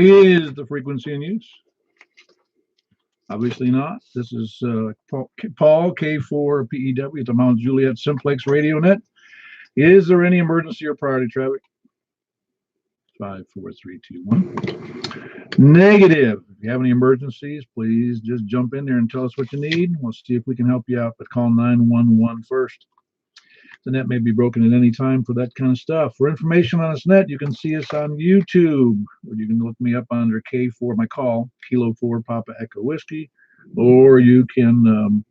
Is the frequency in use? Obviously not. This is Paul K4PEW at the Mount Juliet Simplex Radio Net. Is there any emergency or priority traffic? 5, 4, 3, 2, 1. Negative. If you have any emergencies, please just jump in there and tell us what you need. We'll see if we can help you out, but call 911 first. The net may be broken at any time for that kind of stuff. For information on this net, you can see us on YouTube. You can look me up under K4, my call, Kilo 4 Papa Echo Whiskey, or you can,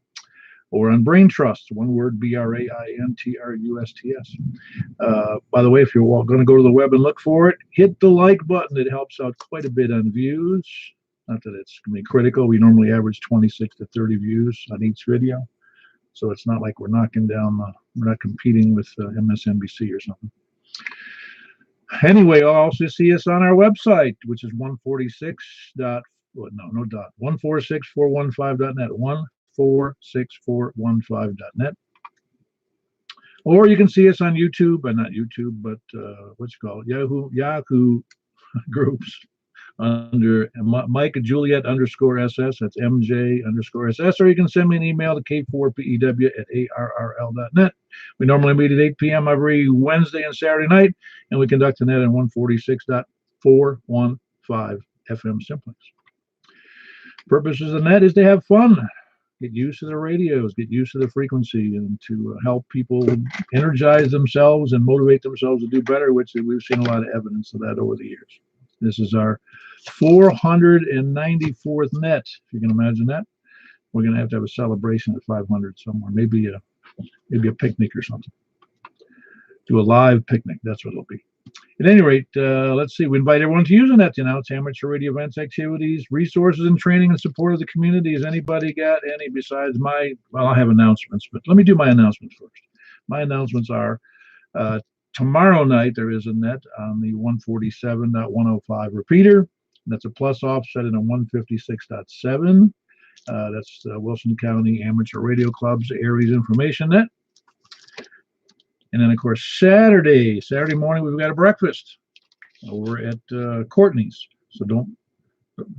or on Brain Trust, one word, BRAINTRUSTS. By the way, if you're going to go to the web and look for it, hit the like button. It helps out quite a bit on views. Not that it's going to be critical. We normally average 26 to 30 views on each video. So it's not like we're knocking down, we're not competing with MSNBC or something. Anyway, also see us on our website, which is 146.415.net, 146.415.net. Or you can see us on YouTube, not YouTube, but what's it called? Yahoo groups under Mike Juliet _SS. That's MJ _SS. Or you can send me an email to k4pew@arrl.net. We normally meet at 8 p.m. every Wednesday and Saturday night, and we conduct the net on 146.415 FM Simplex. Purposes of the net is to have fun, get used to the radios, get used to the frequency, and to help people energize themselves and motivate themselves to do better, which we've seen a lot of evidence of that over the years. This is our 494th net, if you can imagine that. We're going to have a celebration at 500 somewhere, maybe a picnic or something. Do a live picnic, that's what it'll be. At any rate, let's see. We invite everyone to use the net. It's amateur radio events, activities, resources, and training and support of the community. Has anybody got any besides my? Well, I have announcements, but let me do my announcements first. My announcements are tomorrow night there is a net on the 147.105 repeater. That's a plus offset in a 156.7. That's Wilson County Amateur Radio Club's Aries Information Net. And then, of course, Saturday morning, we've got a breakfast over at Courtney's. So don't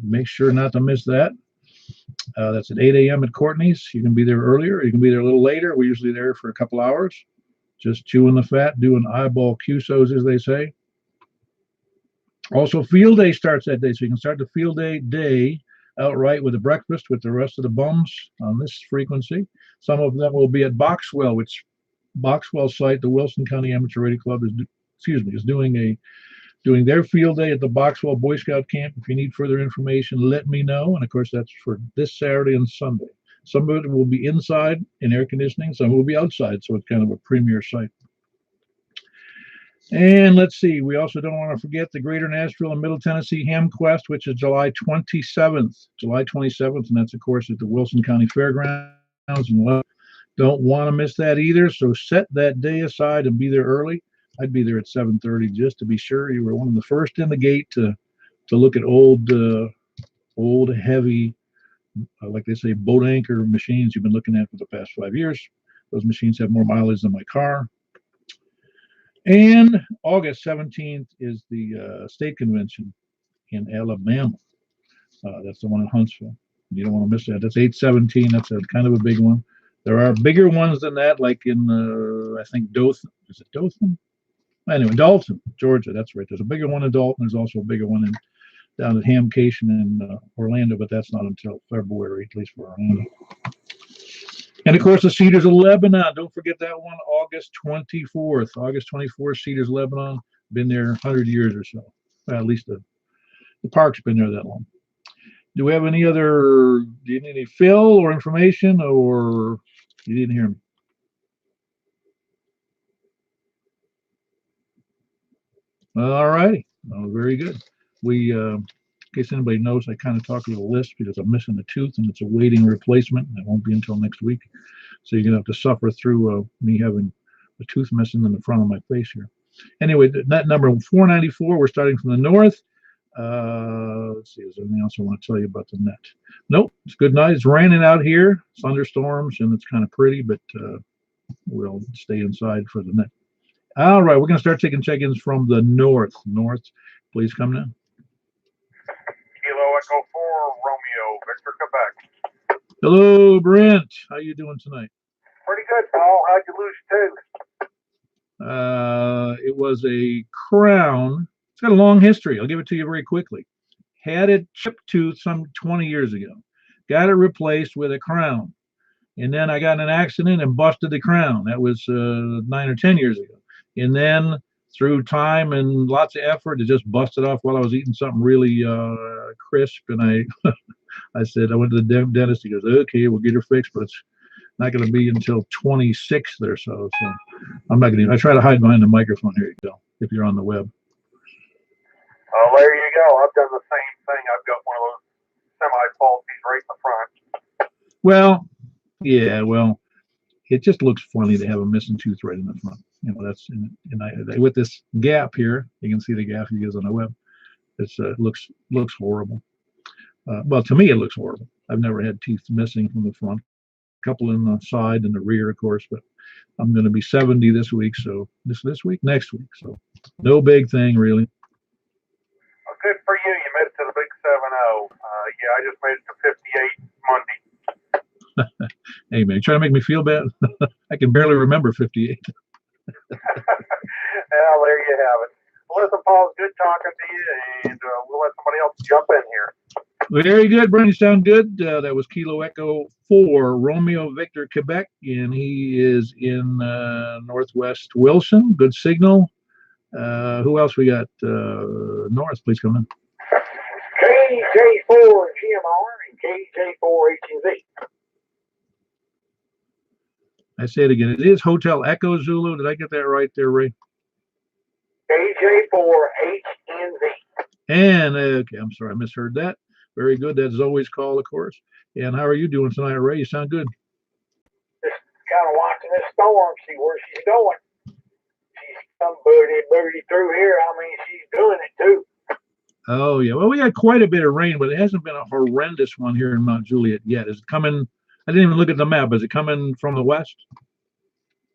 make sure not to miss that. That's at 8 a.m. at Courtney's. You can be there earlier. You can be there a little later. We're usually there for a couple hours, just chewing the fat, doing eyeball QSOs, as they say. Also, field day starts that day. So you can start the field day outright with a breakfast with the rest of the bums on this frequency. Some of them will be at Boxwell, which Boxwell site, the Wilson County Amateur Radio Club is doing their field day at the Boxwell Boy Scout camp. If you need further information, let me know. And of course, that's for this Saturday and Sunday. Some of it will be inside in air conditioning, some will be outside, so it's kind of a premier site. And let's see, we also don't want to forget the Greater Nashville and Middle Tennessee Ham Quest, which is July 27th, and that's of course at the Wilson County Fairgrounds. And don't want to miss that either, so set that day aside and be there early. I'd be there at 7:30 just to be sure. You were one of the first in the gate to look at old heavy, like they say, boat anchor machines you've been looking at for the past 5 years. Those machines have more mileage than my car. And August 17th is the state convention in Alabama. That's the one in Huntsville. You don't want to miss that. That's 8/17. That's a kind of a big one. There are bigger ones than that, like in, I think, Dothan. Is it Dothan? Anyway, Dalton, Georgia. That's right. There's a bigger one in Dalton. There's also a bigger one down at Hamcation in Orlando, but that's not until February, at least for Orlando. And, of course, the Cedars of Lebanon. Don't forget that one, August 24th. August 24th, Cedars of Lebanon. Been there 100 years or so. Well, at least the park's been there that long. Do we have any other, do you need any fill or information, or you didn't hear me? All righty. Oh, very good. We, in case anybody knows, I kind of talk a little lisp because I'm missing a tooth and it's awaiting replacement. It won't be until next week. So you're going to have to suffer through me having a tooth missing in the front of my face here. Anyway, net number 494, we're starting from the north. Let's see, is there anything else I want to tell you about the net? Nope, it's good night. It's raining out here, thunderstorms, and it's kind of pretty, but we'll stay inside for the net. All right, we're going to start taking check-ins from the north. North, please come now. Echo 4, Romeo, Victor, Quebec. Hello, Brent. How you doing tonight? Pretty good, Paul. How'd you lose tooth? It was a crown. It's got a long history. I'll give it to you very quickly. Had a chipped tooth some 20 years ago. Got it replaced with a crown. And then I got in an accident and busted the crown. That was 9 or 10 years ago. And then through time and lots of effort, it just busted off while I was eating something really crisp. And I said, I went to the dentist. He goes, okay, we'll get her fixed, but it's not going to be until 26th or so. So I'm not going to. I try to hide behind the microphone. Here you go. If you're on the web. Oh, there you go. I've done the same thing. I've got one of those semi-faulties right in the front. Well, yeah. Well, it just looks funny to have a missing tooth right in the front. You know, that's with this gap here. You can see the gap he gives on the web. It's looks horrible. Well, to me, it looks horrible. I've never had teeth missing from the front. A couple in the side and the rear, of course, but I'm going to be 70 this week. So this week, next week. So no big thing, really. Well, good for you. You made it to the big 7-0. Yeah, I just made it to 58 Monday. Hey, man, you trying to make me feel bad? I can barely remember 58. Well, there you have it. Well, listen, Paul, it's good talking to you, and we'll let somebody else jump in here. Very good, Brent. You sound good. That was Kilo Echo 4, Romeo Victor, Quebec, and he is in Northwest Wilson. Good signal. Who else we got? North, please come in. KJ4 GMR and KJ4 H&Z. I say it again. It is Hotel Echo Zulu. Did I get that right there, Ray? KJ4 H&Z. And, okay, I'm sorry, I misheard that. Very good. That's Zoe's call, of course. And how are you doing tonight, Ray? You sound good. Just kind of watching this storm, see where she's going. She's come booty through here. I mean, she's doing it too. Oh, yeah. Well, we had quite a bit of rain, but it hasn't been a horrendous one here in Mount Juliet yet. Is it coming? I didn't even look at the map. Is it coming from the west?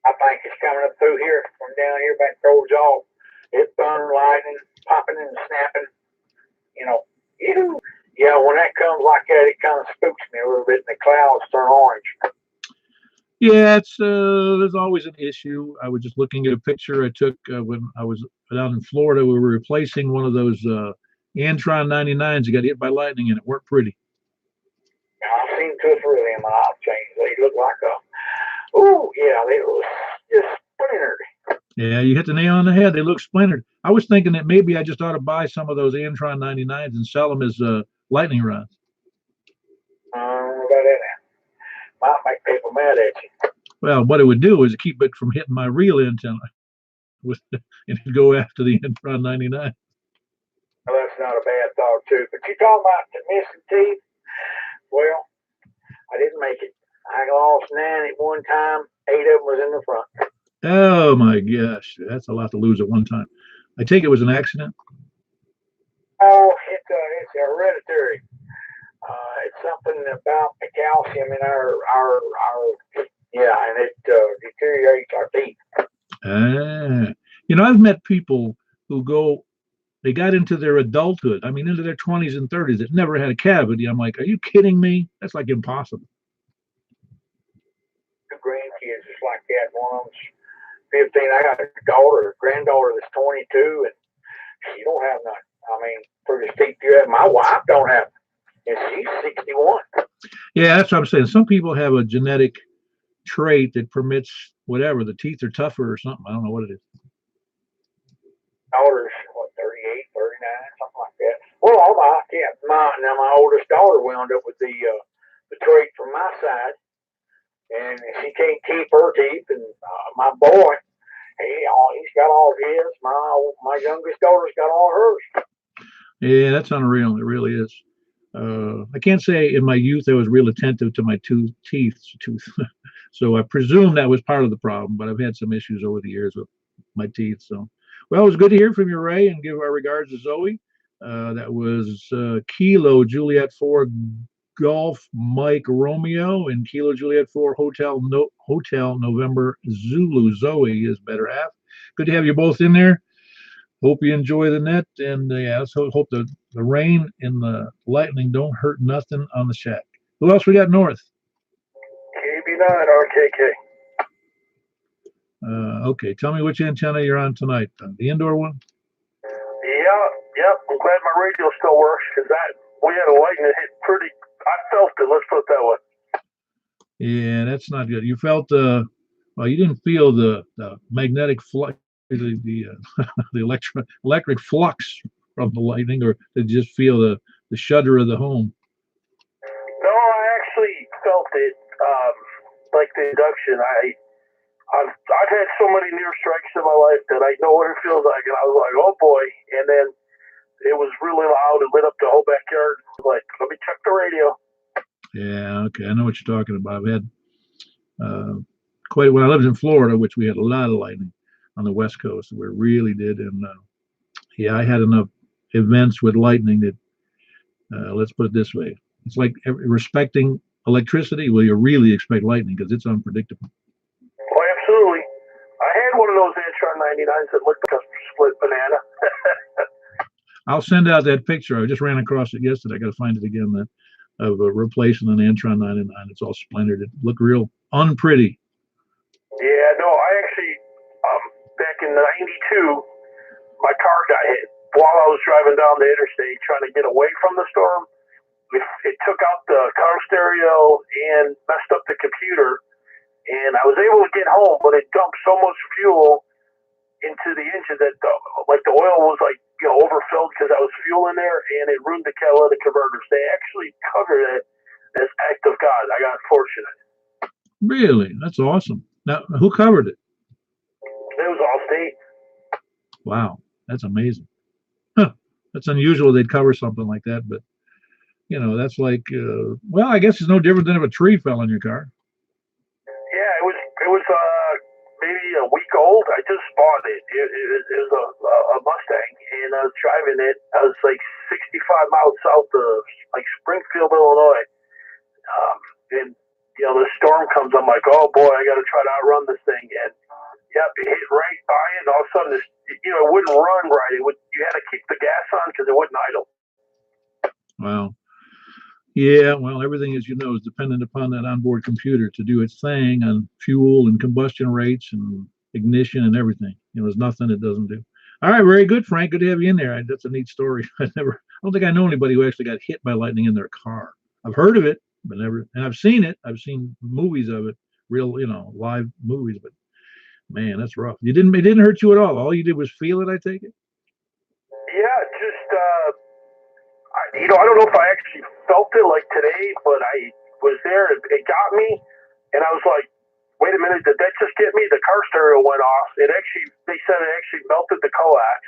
I think it's coming up through here from down here back towards y'all. It's thunder, lightning, popping and snapping. You know, yeah, when that comes like that, it kind of spooks me a little bit, and the clouds turn orange. Yeah, it's there's always an issue. I was just looking at a picture I took when I was down in Florida. We were replacing one of those Antron 99s. You got hit by lightning, and it weren't pretty. I've seen two or three of them off chains. They look like they were just splintered. Yeah, you hit the nail on the head. They look splintered. I was thinking that maybe I just ought to buy some of those Antron 99s and sell them as lightning rods. I don't know about that. Might make people mad at you. Well, what it would do is keep it from hitting my real antenna, and go after the Antron 99. Well, that's not a bad thought too. But you talking about the missing teeth? Well, I didn't make it. I lost 9 at one time. 8 of them was in the front. Oh my gosh, that's a lot to lose at one time. I take it was an accident. Oh, it's hereditary. It's something about the calcium in our and it deteriorates our teeth. I've met people who they got into their adulthood. I mean, into their 20s and 30s that never had a cavity. I'm like, are you kidding me? That's like impossible. 2 grandkids just like that. One of them's 15. I got a granddaughter that's 22, and she don't have none. I mean, for the teeth you have, my wife don't have, and she's 61. Yeah, that's what I'm saying. Some people have a genetic trait that permits whatever. The teeth are tougher or something. I don't know what it is. Daughter's 38, 39, something like that. Well, my oldest daughter wound up with the trait from my side, and she can't keep her teeth. And my boy, he's got all his. My youngest daughter's got all hers. Yeah, that's unreal. It really is. I can't say in my youth I was real attentive to my teeth. So I presume that was part of the problem, but I've had some issues over the years with my teeth. So, well, it was good to hear from you, Ray, and give our regards to Zoe. That was Kilo Juliet 4 Golf Mike Romeo and Kilo Juliet 4 Hotel November Zulu. Zoe is better half. Good to have you both in there. Hope you enjoy the net, and let's hope the the rain and the lightning don't hurt nothing on the shack. Who else we got north? KB9 RKK. Okay, tell me which antenna you're on tonight. The indoor one? Yeah. I'm glad my radio still works because we had a lightning hit pretty. I felt it. Let's put it that way. Yeah, that's not good. You felt well, you didn't feel the magnetic flux, the the electric flux from the lightning, or did you just feel the shudder of the home? No, I actually felt it. Like the induction. I've had so many near strikes in my life that I know what it feels like, and I was like, oh boy. And then it was really loud and lit up the whole backyard. Like, let me check the radio. Yeah, okay, I know what you're talking about. I've had quite when I lived in Florida, which we had a lot of lightning on the West Coast. We really did, and yeah, I had enough events with lightning that let's put it this way: it's like respecting electricity. Well, you really expect lightning because it's unpredictable. Oh, absolutely. I had one of those Antron 99s that looked like a split banana. I'll send out that picture. I just ran across it yesterday. I got to find it again. That of replacing an Antron 99. It's all splintered. It looked real unpretty. Yeah, no, I actually, back in '92, my car got hit while I was driving down the interstate trying to get away from the storm. It took out the car stereo and messed up the computer. And I was able to get home, but it dumped so much fuel into the engine that the oil was overfilled because I was fuel in there, and it ruined the catalytic converters. They actually covered it as act of God. I got fortunate. Really? That's awesome. Now, who covered it? It was Allstate. Wow, that's amazing. Huh. That's unusual they'd cover something like that, but that's like, well, I guess it's no different than if a tree fell on your car. Yeah, it was maybe a week old. I just bought it. It was a Mustang, and I was driving it. I was like 65 miles south of Springfield, Illinois. And the storm comes. I'm like, oh boy, I got to try to outrun this thing. And yep, it hit right by it. And all of a sudden, it wouldn't run right. You had to keep the gas on because it wouldn't idle. Wow. Yeah, well, everything, as you know, is dependent upon that onboard computer to do its thing on fuel and combustion rates and ignition and everything. There's nothing it doesn't do. All right, very good, Frank. Good to have you in there. That's a neat story. I don't think I know anybody who actually got hit by lightning in their car. I've heard of it, but never, and I've seen it. I've seen movies of it, real, live movies. But man, that's rough. It didn't hurt you at all. All you did was feel it. I take it. Yeah, just I don't know if I actually felt it like today, but I was there. It got me, and I was like, wait a minute, did that just get me? The car stereo went off. They said it actually melted the coax,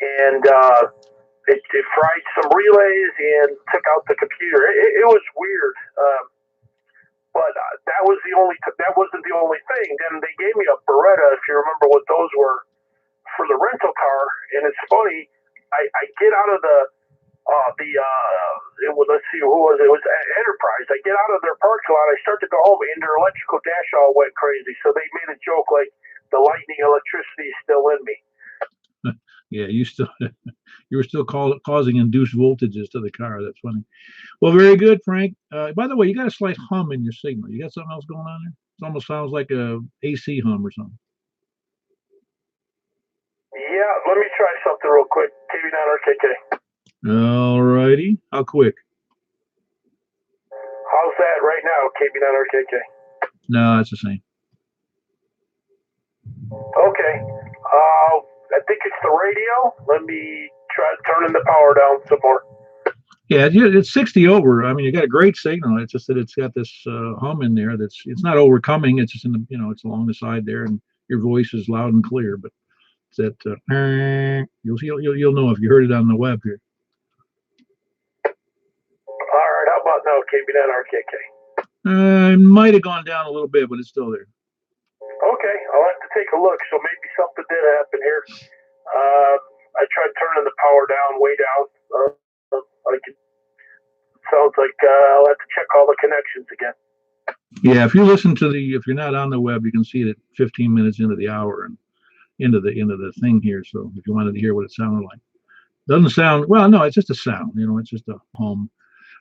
and it fried some relays and took out the computer. It was weird, but that wasn't the only thing. Then they gave me a Beretta, if you remember what those were, for the rental car. And it's funny, I get out of let's see, who was it? It was Enterprise. I get out of their parking lot. I start to go home, and their electrical dash all went crazy. So they made a joke like the lightning electricity is still in me. Yeah, you were still causing induced voltages to the car. That's funny. Well, very good, Frank. By the way, you got a slight hum in your signal. You got something else going on there? It almost sounds like a AC hum or something. Yeah, let me try something real quick. KB9 RKK. All righty. How quick? How's that right now, KB9 RKK? No, it's the same. Okay. I think it's the radio. Let me try turning the power down some more. Yeah, it's 60 over. I mean, you got a great signal. It's just that it's got this hum in there. It's not overcoming. It's just in the it's along the side there, and your voice is loud and clear. But it's that you'll know if you heard it on the web here. All right, how about now, KB9 RKK? It might have gone down a little bit, but it's still there. Okay, I'll have to take a look. So maybe something did happen here. I tried turning the power down, way down. Sounds like I'll have to check all the connections again. Yeah, if you're not on the web, you can see it at 15 minutes into the hour and into the thing here. So if you wanted to hear what it sounded like, Doesn't sound well. No, it's just a sound. It's just a hum.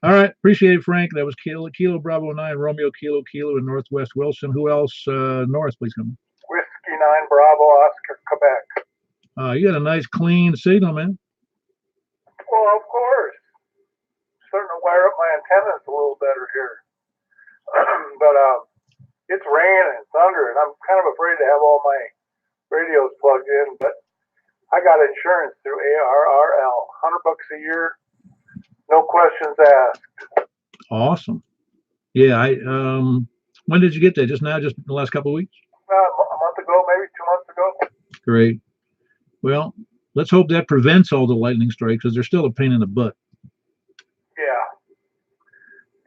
All right, appreciate it, Frank. That was Kilo Bravo 9 Romeo Kilo in Northwest Wilson. Who else? North, please come. Whiskey 9 Bravo Oscar Quebec. You got a nice clean signal, man. Well, of course. Starting to wire up my antennas a little better here. But it's raining and thunder, and I'm kind of afraid to have all my radios plugged in. But I got insurance through ARRL, $100 a year, no questions asked. Awesome. Yeah, when did you get that? Just now, just in the last couple of weeks? A month ago, maybe 2 months ago. Great. Well, let's hope that prevents all the lightning strikes, because they're still a pain in the butt. Yeah.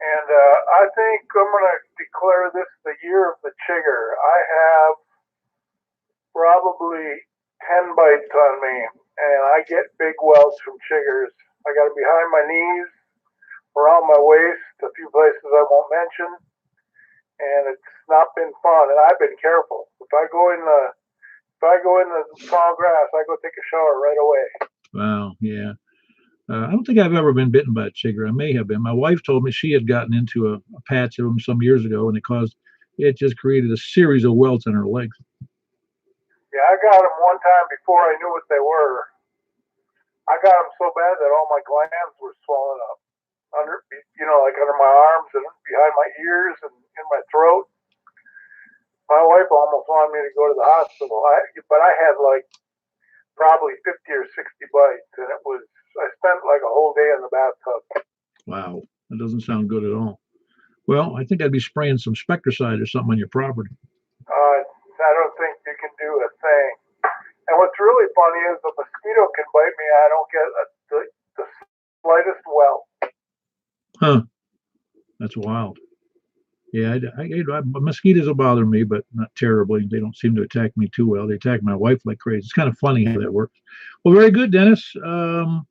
And I think I'm going to declare this the year of the chigger. I have probably 10 bites on me, and I get big welts from chiggers. I got it behind my knees, around my waist, a few places I won't mention, and it's not been fun. And I've been careful. If I go in the tall grass, I go take a shower right away. Wow. Yeah. I don't think I've ever been bitten by a chigger. I may have been. My wife told me she had gotten into a patch of them some years ago, and it just created a series of welts on her legs. Yeah, I got them one time before I knew what they were. I got them so bad that all my glands were swollen up like under my arms and behind my ears and in my throat. My wife almost wanted me to go to the hospital, but I had like probably 50 or 60 bites, and I spent like a whole day in the bathtub. Wow, that doesn't sound good at all. Well, I think I'd be spraying some Spectricide or something on your property. I don't think you can do a thing. And what's really funny is a mosquito can bite me, I don't get the slightest welt. Huh. That's wild. Yeah, mosquitoes will bother me, but not terribly. They don't seem to attack me too well. They attack my wife like crazy. It's kind of funny how that works. Well, very good, Dennis. I was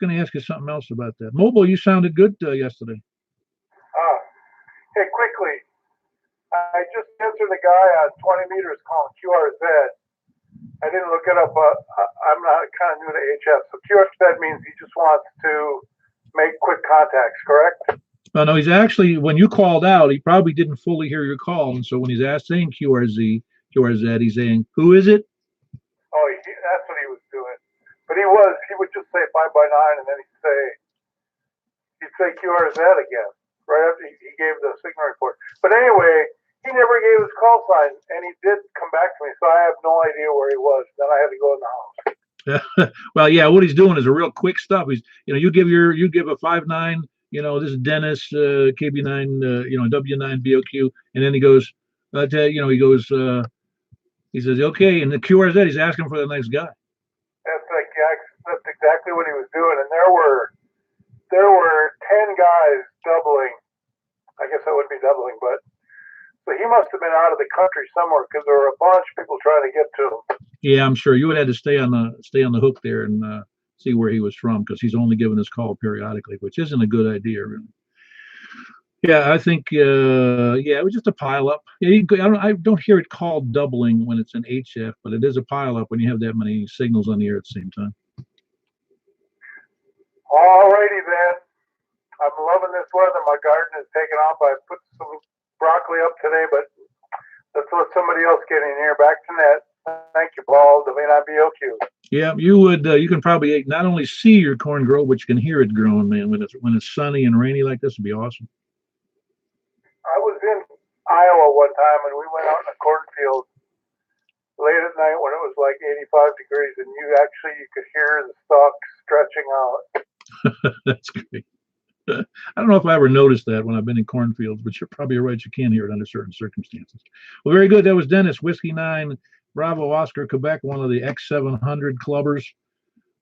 going to ask you something else about that. Mobile, you sounded good yesterday. Hey, quickly. I just answered the guy on 20 meters calling QRZ. I didn't look it up, but I'm not kind of new to HF. So QRZ means he just wants to make quick contacts, correct? No, he's actually, when you called out, he probably didn't fully hear your call. And so when he's saying QRZ, he's saying, who is it? Oh, that's what he was doing. But he would just say 5x9, and then he'd say QRZ again, right after he gave the signal report. But anyway, he never gave his call sign, and he did come back to me, so I have no idea where he was. Then I had to go in the house. Well, yeah, what he's doing is a real quick stuff. He's, you give a 5.9, this is Dennis, KB9, W9 BOQ, and then he goes, he says, okay, and the QRZ, he's asking for the next guy. That's exactly what he was doing, and there were 10 guys doubling. I guess that would be doubling, but so he must have been out of the country somewhere, because there were a bunch of people trying to get to him. Yeah, I'm sure you would have to stay on the hook there and see where he was from, because he's only giving his call periodically, which isn't a good idea, really. Yeah, I think it was just a pile up. Yeah, I don't hear it called doubling when it's an HF, but it is a pile up when you have that many signals on the air at the same time. All righty then. I'm loving this weather. My garden is taking off. I put some broccoli up today, but let's let somebody else get in here. Back to net. Thank you, Paul. Davina BOQ. Yeah, you would. You can probably not only see your corn grow, but you can hear it growing, man. When it's sunny and rainy like this, it'd be awesome. I was in Iowa one time, and we went out in a cornfield late at night when it was like 85 degrees, and you could hear the stalks stretching out. That's great. I don't know if I ever noticed that when I've been in cornfields, but you're probably right. You can hear it under certain circumstances. Well, very good. That was Dennis, Whiskey 9, Bravo Oscar, Quebec, one of the X700 clubbers.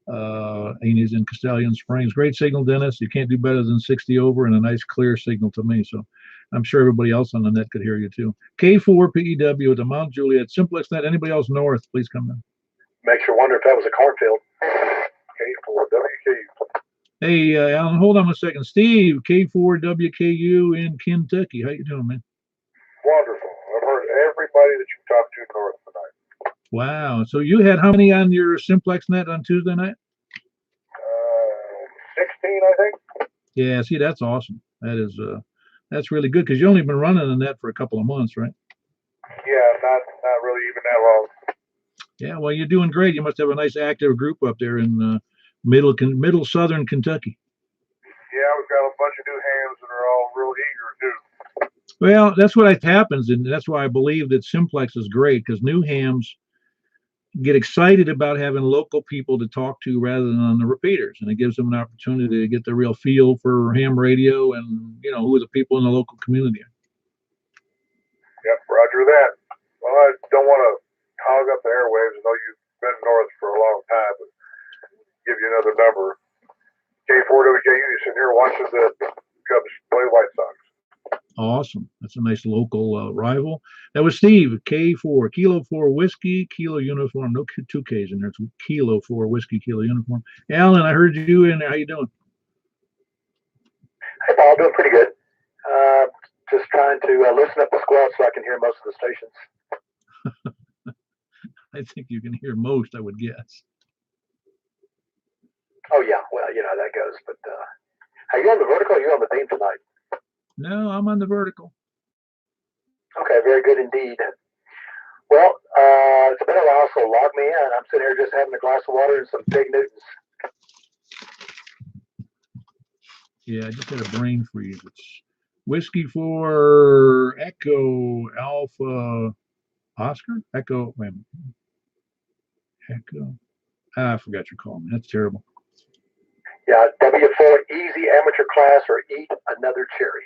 And he's in Castellian Springs. Great signal, Dennis. You can't do better than 60 over, and a nice clear signal to me. So I'm sure everybody else on the net could hear you too. K4 PEW at the Mount Juliet, Simplex Net. Anybody else north, please come in. Makes you wonder if that was a cornfield. K4 WKU. Hey, Alan, hold on 1 second. Steve, K4WKU in Kentucky. How you doing, man? Wonderful. I've heard everybody that you've talked to north tonight. Wow. So you had how many on your Simplex Net on Tuesday night? 16, I think. Yeah, see, that's awesome. That's really good because you only been running the net for a couple of months, right? Yeah, not really even that long. Yeah, well, you're doing great. You must have a nice active group up there in middle southern Kentucky. Yeah, we've got a bunch of new hands that are all real eager too. Well, that's what happens, and that's why I believe that Simplex is great because new hams get excited about having local people to talk to rather than on the repeaters, and it gives them an opportunity to get the real feel for ham radio and who the people in the local community are. Yep, roger that. Well, I don't want to hog up the airwaves. I know you've been north for a long time, but give you another number. K4WJU, you sitting here watching the Cubs play White Sox. Awesome. That's a nice local rival. That was Steve, K4, Kilo 4 Whiskey, Kilo Uniform. No two Ks in there. It's Kilo 4 Whiskey, Kilo Uniform. Alan, I heard you in there. How you doing? Hey, Paul, doing pretty good. Just trying to listen up the squad so I can hear most of the stations. I think you can hear most, I would guess. Oh, yeah. Well, that goes. But are you on the vertical or are you on the beam tonight? No, I'm on the vertical. Okay, very good indeed. Well, it's been a while, so log me in. I'm sitting here just having a glass of water and some Big Newtons. Yeah, I just had a brain freeze. It's Whiskey for Echo Alpha Oscar? Echo, wait a minute. Echo. I forgot your call, man. That's terrible. Yeah, W4 easy amateur class or eat another cherry.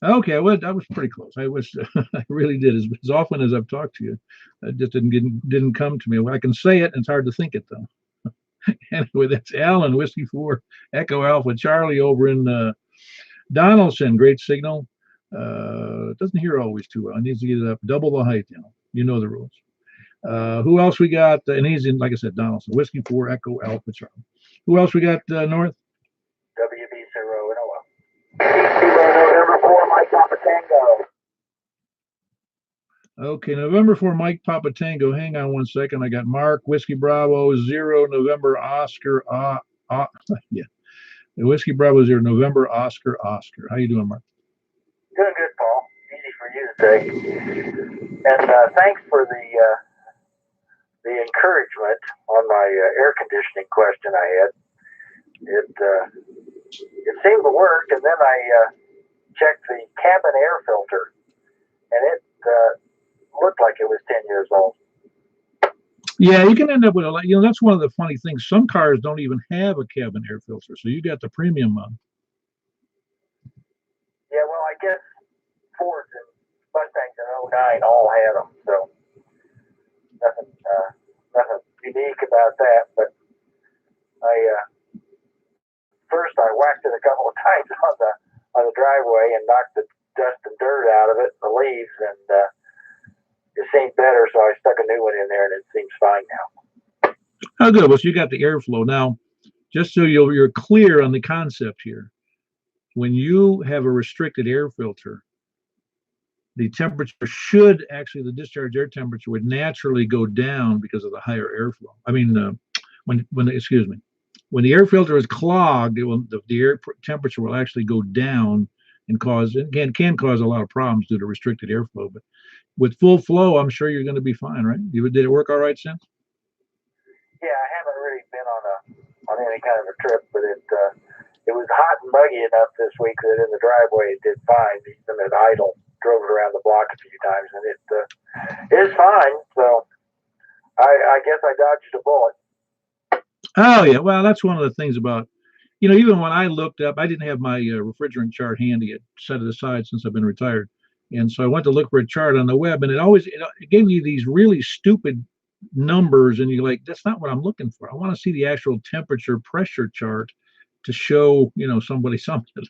Okay, well, that was pretty close. I was, I really did. As often as I've talked to you, it just didn't come to me. Well, I can say it, and it's hard to think it though. Anyway, that's Alan, Whiskey 4 Echo Alpha Charlie over in Donaldson. Great signal. Doesn't hear always too well. It needs to get it up double the height. You know the rules. Who else we got? And he's in, like I said, Donaldson. Whiskey 4 Echo Alpha Charlie. Who else we got north? WB0 November 4 Mike Papa Tango. Okay, November 4 Mike Papa Tango. Hang on one second. I got Mark, Whiskey Bravo 0 November Oscar. Yeah, Whiskey Bravo 0 November Oscar Oscar. How you doing, Mark? Doing good, Paul. Easy for you today. And thanks for the encouragement on my air conditioning question I had. It seemed to work, and then I checked the cabin air filter, and it looked like it was 10 years old. Yeah, you can end up with a lot. That's one of the funny things. Some cars don't even have a cabin air filter, so you got the premium one. Yeah, well, I guess Fords and Mustangs in 09 all had them, so nothing unique about that. But first I whacked it a couple of times on the driveway and knocked the dust and dirt out of it, the leaves, and it seemed better, so I stuck a new one in there, and it seems fine now. Oh, good. Well, so you got the airflow now. Just so you're clear on the concept here, when you have a restricted air filter, the temperature the discharge air temperature would naturally go down because of the higher airflow. I mean, when the air filter is clogged, the air temperature will actually go down and can cause a lot of problems due to restricted airflow. But with full flow, I'm sure you're going to be fine, right? Did it work all right since? Yeah, I haven't really been on any kind of a trip, but it was hot and muggy enough this week that in the driveway it did fine. Even at idle, drove it around the block a few times, and it is fine. So I guess I dodged a bullet. Oh yeah, well that's one of the things about, even when I looked up, I didn't have my refrigerant chart handy. I'd set it aside since I've been retired, and so I went to look for a chart on the web, and it gave you these really stupid numbers, and you're like, that's not what I'm looking for. I want to see the actual temperature pressure chart to show somebody something,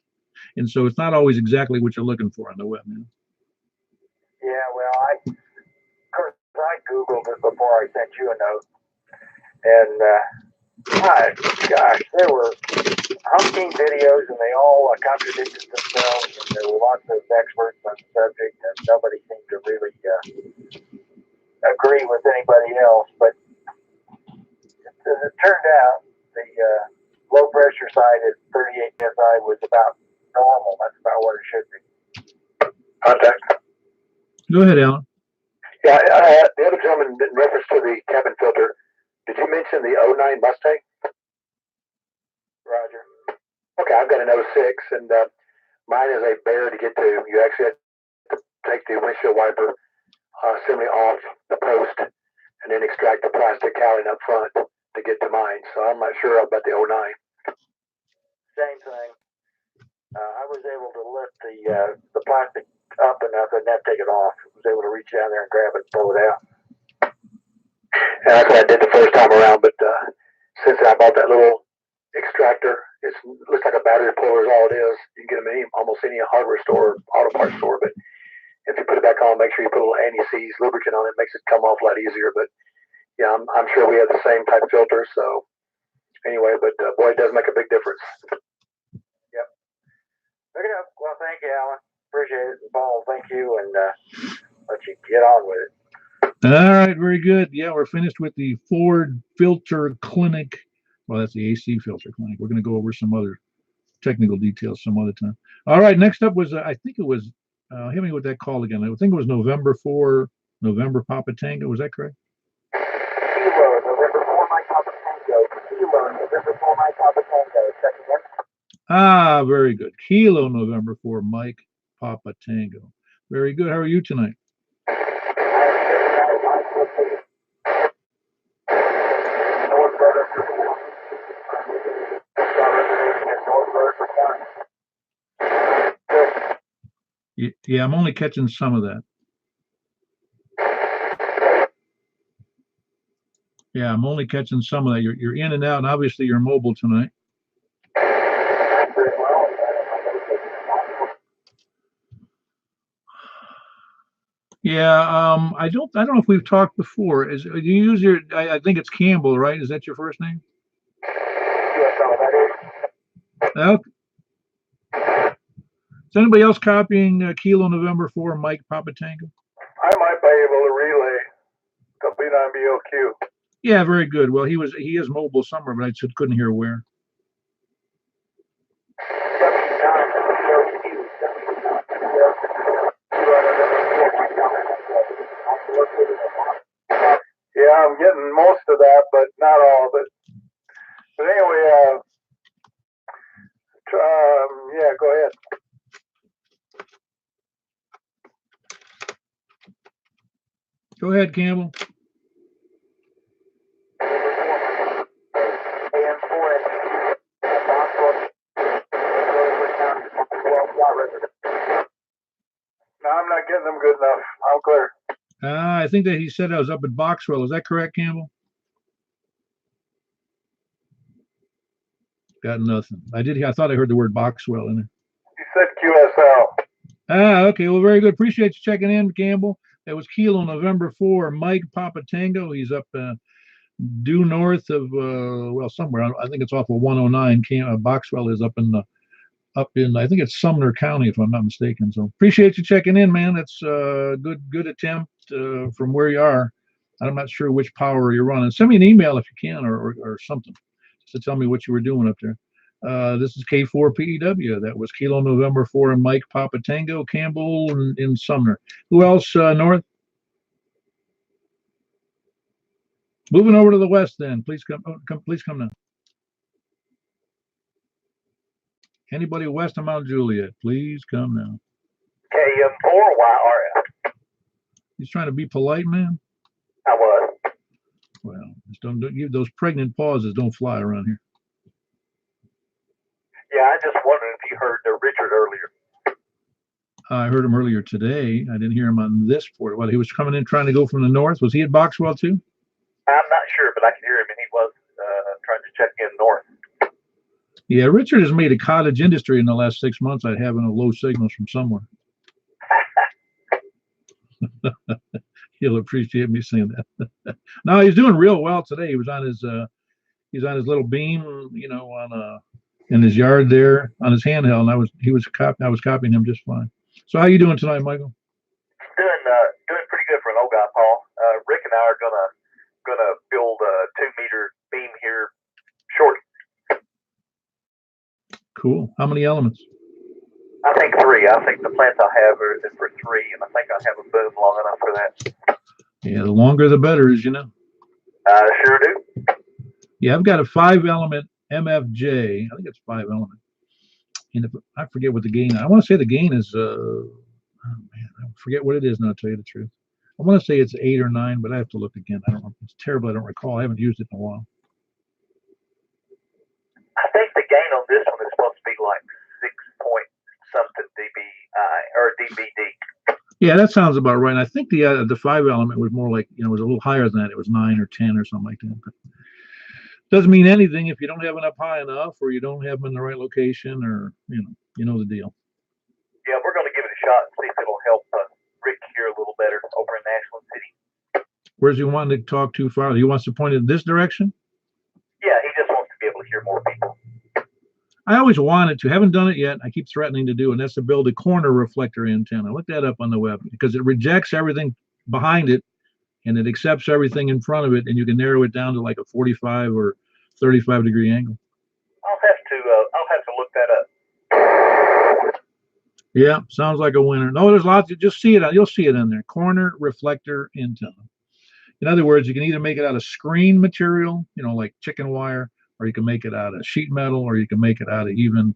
and so it's not always exactly what you're looking for on the web. Yeah, well, I googled it before I sent you a note, and gosh, there were umpteen videos, and they all contradicted themselves, and there were lots of experts on the subject, and nobody seemed to really agree with anybody else. But as it turned out, the low pressure side at 38 psi was about normal. That's about what it should be. Contact. Go ahead, Alan. Yeah, the other gentleman, in reference to the cabin filter, did you mention the '09 Mustang? Roger. Okay, I've got an '06, and mine is a bear to get to. You actually have to take the windshield wiper assembly off the post and then extract the plastic cowling up front to get to mine. So I'm not sure about the '09. Same thing. I was able to lift the plastic up enough and then take it off. I was able to reach down there and grab it and pull it out. And that's what I did the first time around, but since I bought that little extractor, it looks like a battery puller is all it is. You can get them in almost any hardware store, auto parts store, but if you put it back on, make sure you put a little anti-seize lubricant on it. It makes it come off a lot easier, but yeah, I'm sure we have the same type of filter, so anyway, but boy, it does make a big difference. Yep. Okay, well, thank you, Alan. Appreciate it. And Paul, thank you, and let you get on with it. All right, very good. Yeah, we're finished with the Ford Filter Clinic. Well, that's the AC Filter Clinic. We're going to go over some other technical details some other time. All right, next up was, I think it was, hit me with that call again. I think it was November 4, November Papa Tango. Was that correct? Kilo, November 4, Mike Papa Tango. Kilo, November 4, Mike Papa Tango. Second one. Ah, very good. Kilo November 4, Mike Papa Tango. Very good. How are you tonight? Yeah, I'm only catching some of that. Yeah, I'm only catching some of that. You're in and out, and obviously you're mobile tonight. Yeah, I don't know if we've talked before. Do you use your? I think it's Campbell, right? Is that your first name? Okay. Is anybody else copying Kilo November 4 Mike Papa Tango? I might be able to relay complete on BOQ. Yeah, very good. Well, he is mobile somewhere, but I just couldn't hear where. Yeah, I'm getting most of that, but not all of it. But anyway, yeah, go ahead. Go ahead, Campbell. No, I'm not getting them good enough. I'm clear. I think that he said I was up at Boxwell. Is that correct, Campbell? Got nothing. I thought I heard the word Boxwell in there. You said QSL. Okay. Well, very good. Appreciate you checking in, Campbell. That was Kilo November 4, Mike Papa Tango. He's up due north of well, somewhere. I think it's off of 109. Boxwell is up in I think it's Sumner County, if I'm not mistaken. So appreciate you checking in, man. That's a good attempt from where you are. I'm not sure which power you're running. Send me an email if you can, or something, just to tell me what you were doing up there. This is K4PEW. That was Kilo November 4 and Mike Papa Tango, Campbell in Sumner. Who else north? Moving over to the west, then. Please come now. Anybody west of Mount Juliet, please come now. KM4YRF. He's trying to be polite, man. I was. Well, just don't give those pregnant pauses. Don't fly around here. Yeah, I just wondered if you heard Richard earlier. I heard him earlier today. I didn't hear him on this port. Well, he was coming in trying to go from the north. Was he at Boxwell too? I'm not sure, but I can hear him, and he was trying to check in north. Yeah, Richard has made a cottage industry in the last 6 months out of having a low signals from somewhere. He'll appreciate me saying that. No, he's doing real well today. He was on his little beam, in his yard there on his handheld, and I was copying him just fine. So how you doing tonight, Michael? Doing pretty good for an old guy, Paul. Rick and I are gonna build a 2-meter beam here shortly. Cool. How many elements? I think 3. I think the plants I have is for 3, and I think I have a boom long enough for that. Yeah, the longer the better, as you know. I sure do. Yeah, I've got a 5-element MFJ. I think it's 5-element. And if, I forget what the gain. I want to say the gain is. Oh man, I forget what it is. Now, I'll tell you the truth. I want to say it's 8 or 9, but I have to look again. I don't know. It's terrible. I don't recall. I haven't used it in a while. I think the gain on this one is supposed to be like 6 point something dBi or dBd. Yeah, that sounds about right. And I think the 5-element was more like, was a little higher than that. It was 9 or 10 or something like that. But doesn't mean anything if you don't have it up high enough, or you don't have them in the right location, or you know the deal. Yeah, we're going to give it a shot and see if it'll help Rick hear a little better over in Ashland City. Where's he wanting to talk too far? He wants to point in this direction? Yeah, he just wants to be able to hear more people. I always wanted to, haven't done it yet. I keep threatening to do, and that's to build a corner reflector antenna. Look that up on the web, because it rejects everything behind it and it accepts everything in front of it, and you can narrow it down to like a 45 or 35 degree angle. I'll have to look that up. Yeah, sounds like a winner. No, there's lots. You just see it. You'll see it in there. Corner reflector antenna. In other words, you can either make it out of screen material, like chicken wire, or you can make it out of sheet metal, or you can make it out of even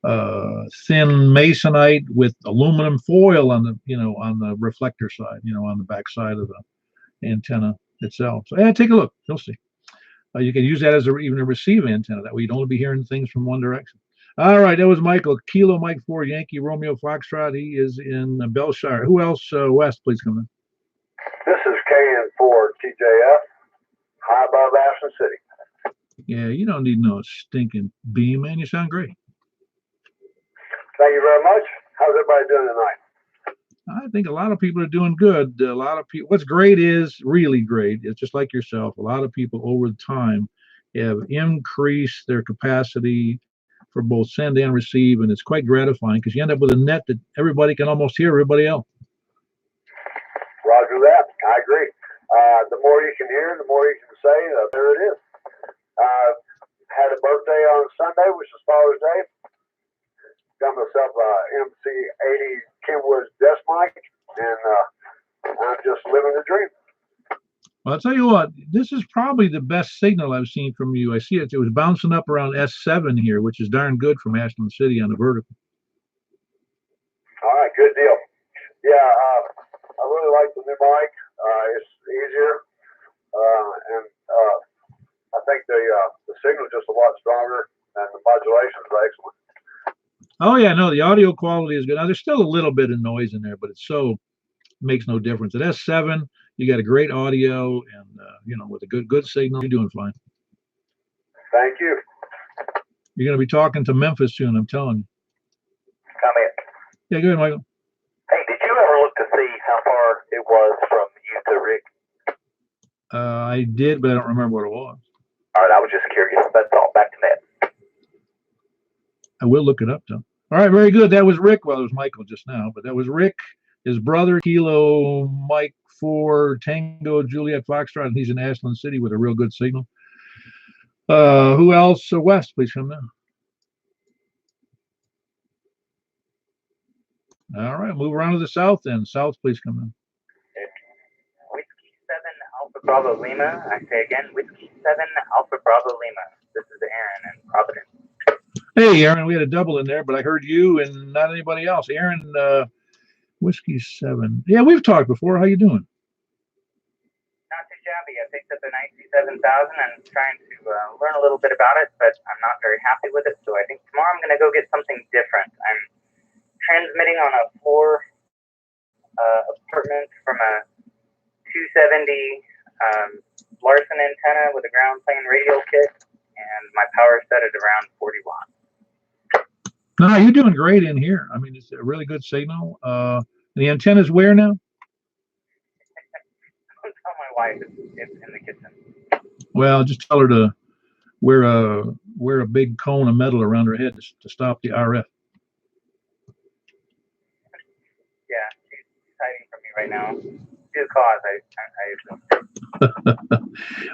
thin masonite with aluminum foil on the reflector side, on the back side of the antenna itself. So yeah, take a look. You'll see. You can use that as even a receive antenna. That way you'd only be hearing things from one direction. All right, that was Michael. Kilo Mike 4, Yankee Romeo Foxtrot. He is in Belshire. Who else? West, please come in. This is KN4 TJF, high above Ashland City. Yeah, you don't need no stinking beam, man. You sound great. Thank you very much. How's everybody doing tonight? I think a lot of people are doing good. A lot of people, what's great is really great. It's just like yourself. A lot of people over time have increased their capacity for both send and receive, and it's quite gratifying because you end up with a net that everybody can almost hear everybody else. Roger that. I agree. The more you can hear, the more you can say, the better it is. Had a birthday on Sunday, which is Father's Day. Got myself a MC80 Kenwood's desk mic, and I'm just living the dream. Well, I'll tell you what, this is probably the best signal I've seen from you. I see it. It was bouncing up around S7 here, which is darn good from Ashland City on the vertical. All right, good deal. Yeah, I really like the new mic. It's easier, and I think the signal is just a lot stronger, and the modulation is excellent. Oh yeah, no, the audio quality is good. Now there's still a little bit of noise in there, but it makes no difference. At S7, you got a great audio, and with a good signal, you're doing fine. Thank you. You're going to be talking to Memphis soon, I'm telling you. Come in. Yeah, go ahead, Michael. Hey, did you ever look to see how far it was from you to Rick? I did, but I don't remember what it was. All right, I was just curious. That's all. Back to that. I will look it up, though. All right, very good. That was Rick. Well, it was Michael just now, but that was Rick, his brother, Kilo Mike 4 Tango Juliet Foxtrot, and he's in Ashland City with a real good signal. Who else? West, please come down. All right, move around to the south then. South, please come in. Whiskey 7 Alpha Bravo Lima. I say again, Whiskey 7 Alpha Bravo Lima. This is Aaron in Providence. Hey, Aaron, we had a double in there, but I heard you and not anybody else. Aaron, Whiskey 7. Yeah, we've talked before. How you doing? Not too shabby. I picked up an IC7000 and trying to learn a little bit about it, but I'm not very happy with it. So I think tomorrow I'm going to go get something different. I'm transmitting on a floor apartment from a 270 Larson antenna with a ground plane radial kit, and my power set is around 40 watts. No, you're doing great in here. I mean, it's a really good signal. The antenna's where now? Don't tell my wife it's in the kitchen. Well, just tell her to wear a big cone of metal around her head to stop the RF. Yeah, she's hiding from me right now. Due cause, I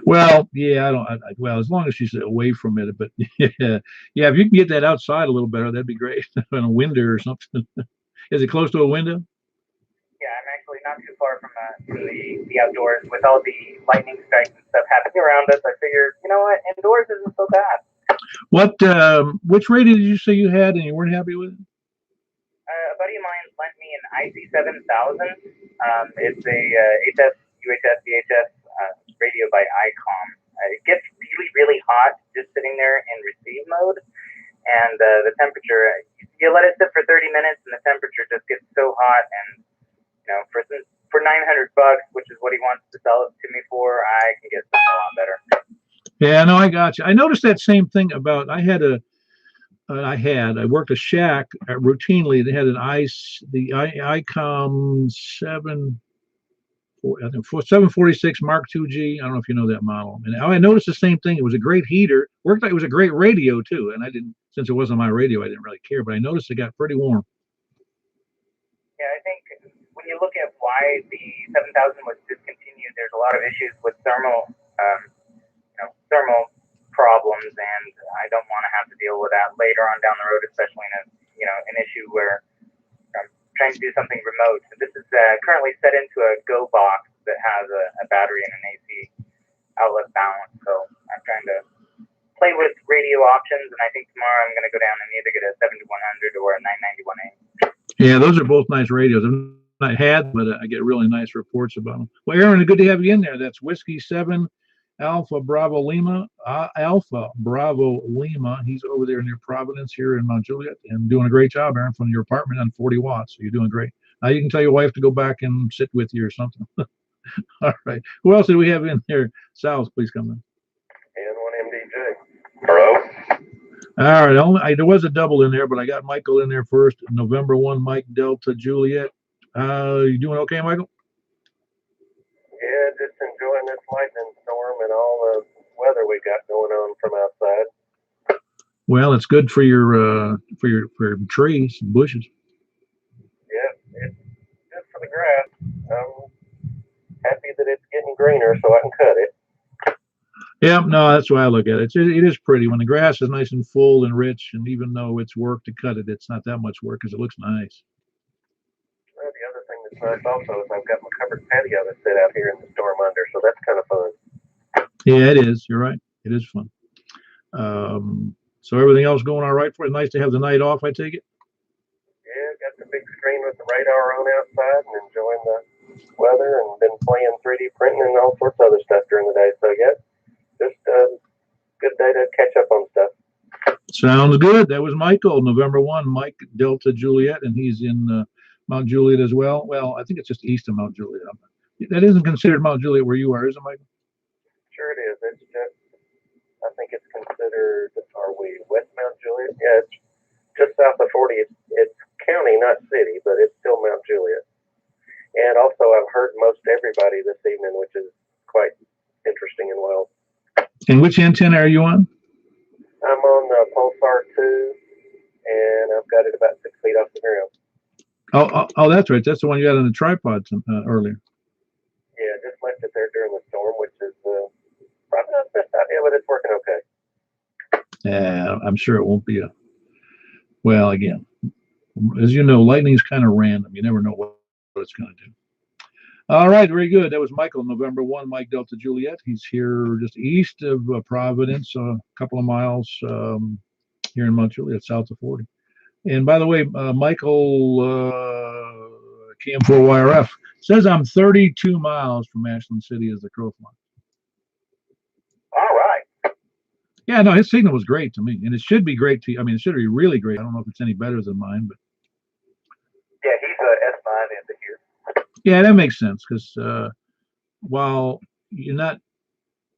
Well, yeah, I don't. Well, as long as she's away from it, but yeah, yeah. If you can get that outside a little better, that'd be great. On a window or something. Is it close to a window? Yeah, I'm actually not too far from the outdoors. With all the lightning strikes and stuff happening around us, I figured, you know what, indoors isn't so bad. What? Which radio did you say you had and you weren't happy with? A buddy of mine lent me an IC7000. It's a HS, UHS, VHS radio by ICOM. It gets really, really hot just sitting there in receive mode, and the temperature. You let it sit for 30 minutes, and the temperature just gets so hot. And for $900, which is what he wants to sell it to me for, I can get something a lot better. Yeah, no, I got you. I noticed that same thing about. I worked a shack routinely. They had an ICOM 746 Mark II-G. I don't know if you know that model. And I noticed the same thing. It was a great heater. Worked like it was a great radio too. And I didn't, since it wasn't my radio, I didn't really care. But I noticed it got pretty warm. Yeah, I think when you look at why the 7000 was discontinued, there's a lot of issues with thermal problems, and I don't want to have to deal with that later on down the road, especially in an issue where I'm trying to do something remote. So this is currently set into a Go box that has a battery and an AC outlet balance. So I'm trying to play with radio options, and I think tomorrow I'm going to go down and either get a 7100 or a 991A. Yeah, those are both nice radios. I've not had, but I get really nice reports about them. Well, Aaron, good to have you in there. That's Whiskey 7 Alpha Bravo Lima. He's over there near Providence here in Mount Juliet and doing a great job, Aaron, from your apartment on 40 watts. So you're doing great. Now you can tell your wife to go back and sit with you or something. All right. Who else did we have in there? Sal, please come in. And one MDJ. Hello. All right. There was a double in there, but I got Michael in there first. November 1, Mike Delta Juliet. You doing okay, Michael? Yeah, just enjoying this lightning storm and all the weather we got going on from outside. Well, it's good for your trees and bushes. Yeah, it's good for the grass. I'm happy that it's getting greener so I can cut it. Yeah, no, that's why I look at it. It is pretty when the grass is nice and full and rich, and even though it's work to cut it, it's not that much work because it looks nice. Well, the other thing that's nice also is I've got my covered patio to sit out here in the storm under, so that's kind of fun. Yeah, it is. You're right. It is fun. So everything else going all right for you? Nice to have the night off, I take it? Yeah, got the big screen with the radar on outside and enjoying the weather and been playing 3D printing and all sorts of other stuff during the day. So, yeah, just a good day to catch up on stuff. Sounds good. That was Michael, November 1, Mike Delta Juliet, and he's in Mount Juliet as well. Well, I think it's just east of Mount Juliet. That isn't considered Mount Juliet where you are, is it, Michael? Sure it is. It's just, I think it's considered, are we West Mount Juliet? Yeah, it's just south of 40. It's county, not city, but it's still Mount Juliet. And also, I've heard most everybody this evening, which is quite interesting and well. And which antenna are you on? I'm on the Pulsar 2, and I've got it about 6 feet off the ground. Oh, that's right. That's the one you had on the tripod earlier. Yeah, just left it there during the storm, which is probably not the best idea, but it's working okay. Yeah, I'm sure it won't be well, again, as you know, lightning's kind of random. You never know what it's going to do. All right, very good. That was Michael, November 1, Mike Delta Juliet. He's here just east of Providence, a couple of miles here in Mount Juliet, south of 40. And by the way, Michael, Cam4YRF, says I'm 32 miles from Ashland City as the crow flies. All right. Yeah, no, his signal was great to me. And it should be great to you. I mean, it should be really great. I don't know if it's any better than mine, but. Yeah, he's S9 into here. Yeah, that makes sense because while you're not,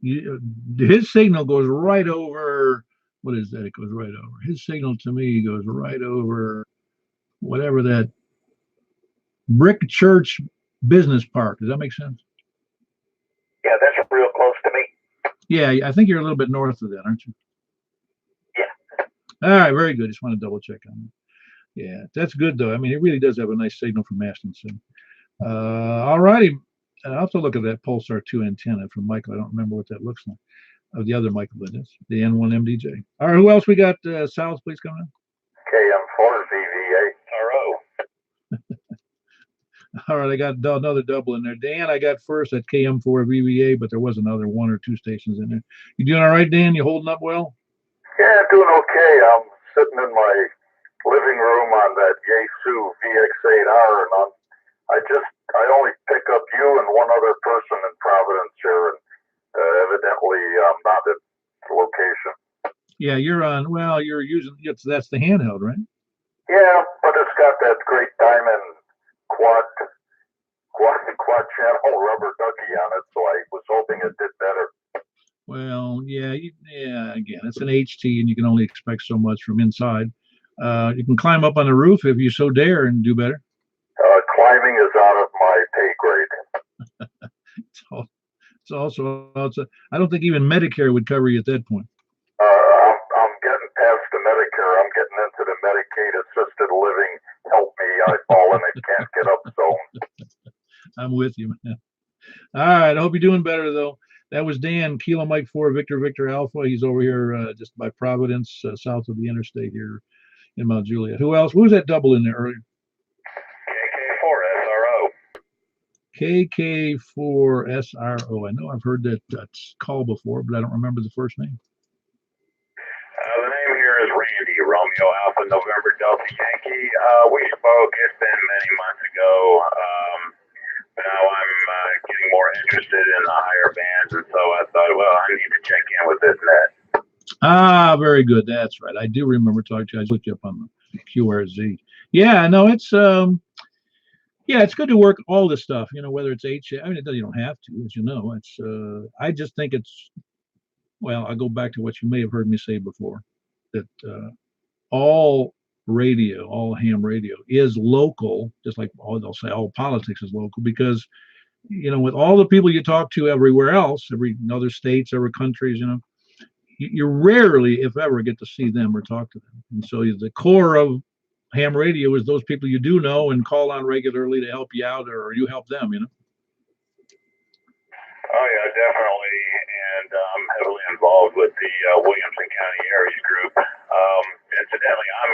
his signal goes right over. What is that? It goes right over. His signal to me goes right over whatever that Brick Church Business Park. Does that make sense? Yeah, that's real close to me. Yeah, I think you're a little bit north of that, aren't you? Yeah. All right, very good. Just want to double check on that. Yeah, that's good though. I mean, it really does have a nice signal from Ashland City. All righty. I'll have to look at that Pulsar 2 antenna from Michael. I don't remember what that looks like. Oh, the other Michael that is, the N1MDJ. All right, who else we got? Sal's, please come in. KM4 VVA. RO. All right, I got another double in there. Dan, I got first at KM4 VVA, but there was another 1 or 2 stations in there. You doing all right, Dan? You holding up well? Yeah, doing okay. I'm sitting in my living room on that Yaesu VX8R, and I only pick up you and one other person in Providence here, and evidently I'm not at the location. Yeah, you're on. Well, you're using. That's the handheld, right? Yeah, but it's got that great diamond quad channel rubber ducky on it, so I was hoping it did better. Well, yeah, yeah. Again, it's an HT, and you can only expect so much from inside. You can climb up on the roof if you so dare and do better. Climbing is out of my pay grade. It's also I don't think even Medicare would cover you at that point. I'm getting past the Medicare. I'm getting into the Medicaid assisted living. Help me! I've fallen and can't get up zone. I'm with you, man. All right, I hope you're doing better though. That was Dan, Kilo Mike 4, Victor Alpha. He's over here just by Providence, south of the interstate here in Mount Juliet. Who else? Who was that double in there earlier? KK4 SRO. I know I've heard that call before, but I don't remember the first name. The name here is Randy, Romeo Alpha November Delta Yankee. We spoke, it's been many months ago. But now I'm getting more interested in the higher bands, and so I thought, well, I need to check in with this net. Ah, very good. That's right. I do remember talking to you. I looked you up on the QRZ. Yeah, no, it's it's good to work all this stuff, whether it's I mean, you don't have to, as you know. It's I just think it's, well, I'll go back to what you may have heard me say before, that all radio, all ham radio is local, just like they'll say all politics is local, because, with all the people you talk to everywhere else, every other states, every countries, you rarely, if ever, get to see them or talk to them. And so the core of ham radio is those people you do know and call on regularly to help you out, or you help them, Oh yeah, definitely. And I'm heavily involved with the Williamson County Areas Group. Incidentally, I'm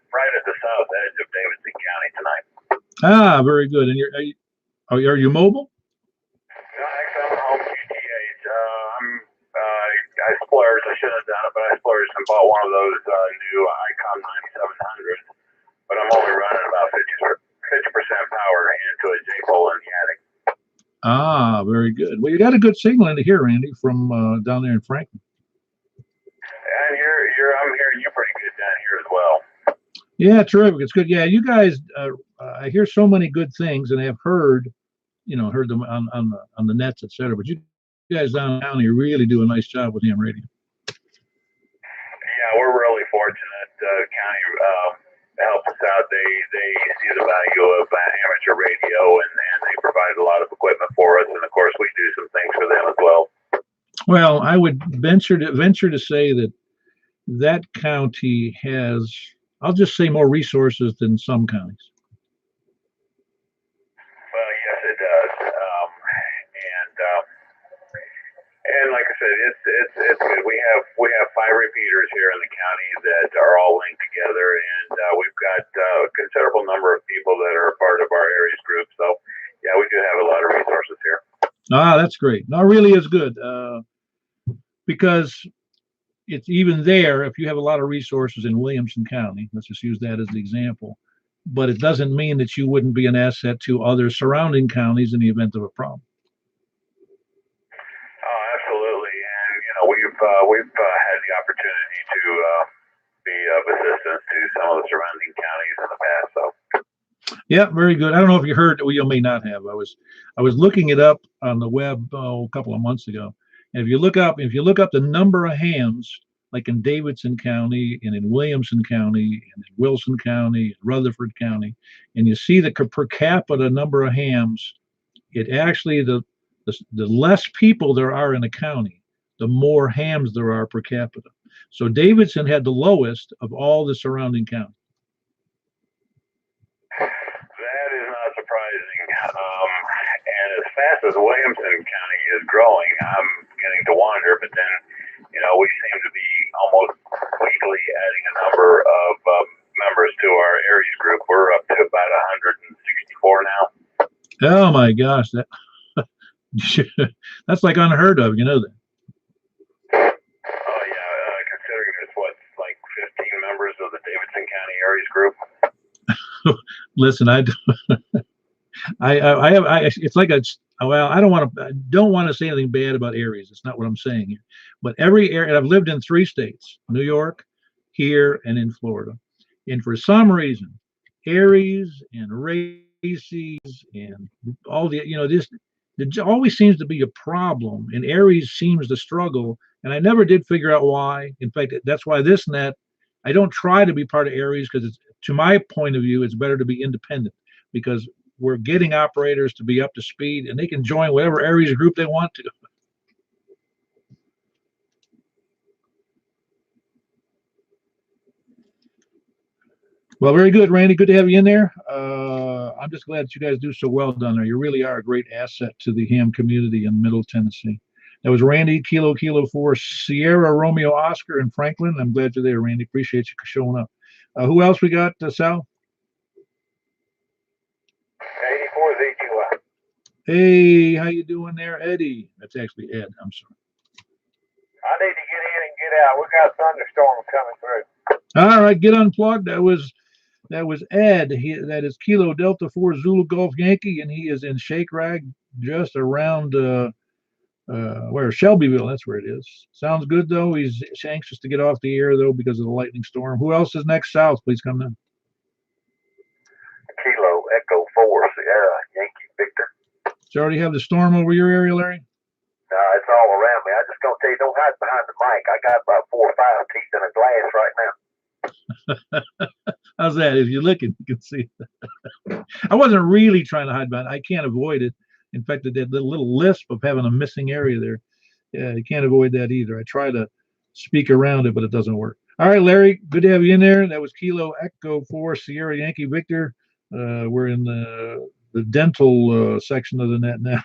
right at the south edge of Davidson County tonight. Ah, very good. And are you mobile? No, actually, I'm home QTH. I splurged. I should have done it, but I splurged and bought one of those new Icom 9700s. But I'm only running about 50% power into a J-pole in the attic. Ah, very good. Well, you got a good signal into here, Randy, from down there in Franklin. And I'm hearing you pretty good down here as well. Yeah, terrific. It's good. Yeah, you guys, I hear so many good things, and I've heard them on the nets, etc. But you guys down in the county really do a nice job with ham radio. Yeah, we're really fortunate. County helps us out. They see the value of amateur radio, and they provide a lot of equipment for us. And of course, we do some things for them as well. Well, I would venture to say that county has, I'll just say, more resources than some counties. Well, yes, it does. And like I said, it's good. We have 5 repeaters here in the county that are all linked together, and we've got a considerable number of people that are a part of our areas group. So yeah, we do have a lot of resources here. Ah, that's great. No, it really is good, because it's even there. If you have a lot of resources in Williamson County, let's just use that as the example, but it doesn't mean that you wouldn't be an asset to other surrounding counties in the event of a problem. We've had the opportunity to be of assistance to some of the surrounding counties in the past. So yeah, very good. I don't know if you heard, well, you may not have. I was looking it up on the web a couple of months ago, and if you look up the number of hams, like in Davidson County and in Williamson County and in Wilson County and Rutherford County, and you see the per capita number of hams, it actually the less people there are in a county, the more hams there are per capita. So Davidson had the lowest of all the surrounding counties. That is not surprising. And as fast as Williamson County is growing, I'm beginning to wonder. But then, we seem to be almost weekly adding a number of members to our Aries group. We're up to about 164 now. Oh my gosh, that's like unheard of. You know that. Oh yeah, considering there's like 15 members of the Davidson County Aries group. Listen, it's like I don't want to say anything bad about Aries. It's not what I'm saying here. But every area, I've lived in 3 states, New York, here, and in Florida. And for some reason, Aries and races and all there always seems to be a problem, and Aries seems to struggle. And I never did figure out why. In fact, that's why this net, I don't try to be part of Aries because, to my point of view, it's better to be independent because we're getting operators to be up to speed and they can join whatever Aries group they want to. Well, very good, Randy. Good to have you in there. I'm just glad that you guys do so well down there. You really are a great asset to the ham community in Middle Tennessee. That was Randy, Kilo 4, Sierra Romeo Oscar in Franklin. I'm glad you're there, Randy. Appreciate you showing up. Who else we got, Sal? 84 ZQI. Hey, how you doing there, Eddie? That's actually Ed. I'm sorry. I need to get in and get out. We got thunderstorms coming through. All right, get unplugged. That was Ed. That is Kilo Delta 4 Zulu Golf Yankee, and he is in Shake Rag, just around where Shelbyville. That's where it is. Sounds good though. He's anxious to get off the air though because of the lightning storm. Who else is next south? Please come in. Kilo Echo 4 Sierra Yankee Victor. Do you already have the storm over your area, Larry? No, it's all around me. I just gonna tell you, don't hide behind the mic. I got about 4 or 5 teeth in a glass right now. How's that? If you look, you can see. I wasn't really trying to hide behind. I can't avoid it. In fact, that little lisp of having a missing area there, yeah, you can't avoid that either. I try to speak around it, but it doesn't work. All right, Larry, good to have you in there. That was Kilo Echo 4 Sierra Yankee Victor. We're in the dental section of the net now.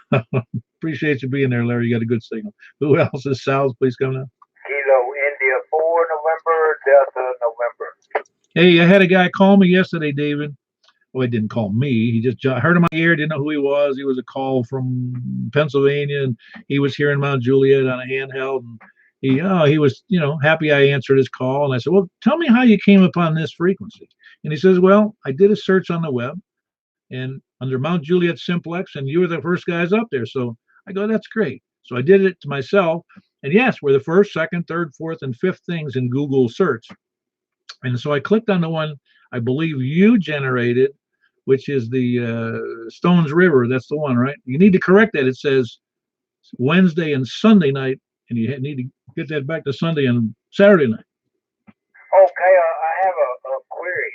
Appreciate you being there, Larry. You got a good signal. Who else is south? Please come now. Kilo India 4 November, Delta November. Hey, I had a guy call me yesterday, David. Well, he didn't call me. He just heard in my ear, didn't know who he was. He was a call from Pennsylvania, and he was here in Mount Juliet on a handheld. And he was, happy I answered his call. And I said, well, tell me how you came upon this frequency. And he says, well, I did a search on the web, and under Mount Juliet Simplex, and you were the first guys up there. So I go, that's great. So I did it to myself. And yes, we're the first, second, third, fourth, and fifth things in Google search. And so I clicked on the one I believe you generated, which is the Stones River. That's the one, right? You need to correct that. It says Wednesday and Sunday night, and you need to get that back to Sunday and Saturday night. Okay, I have a query.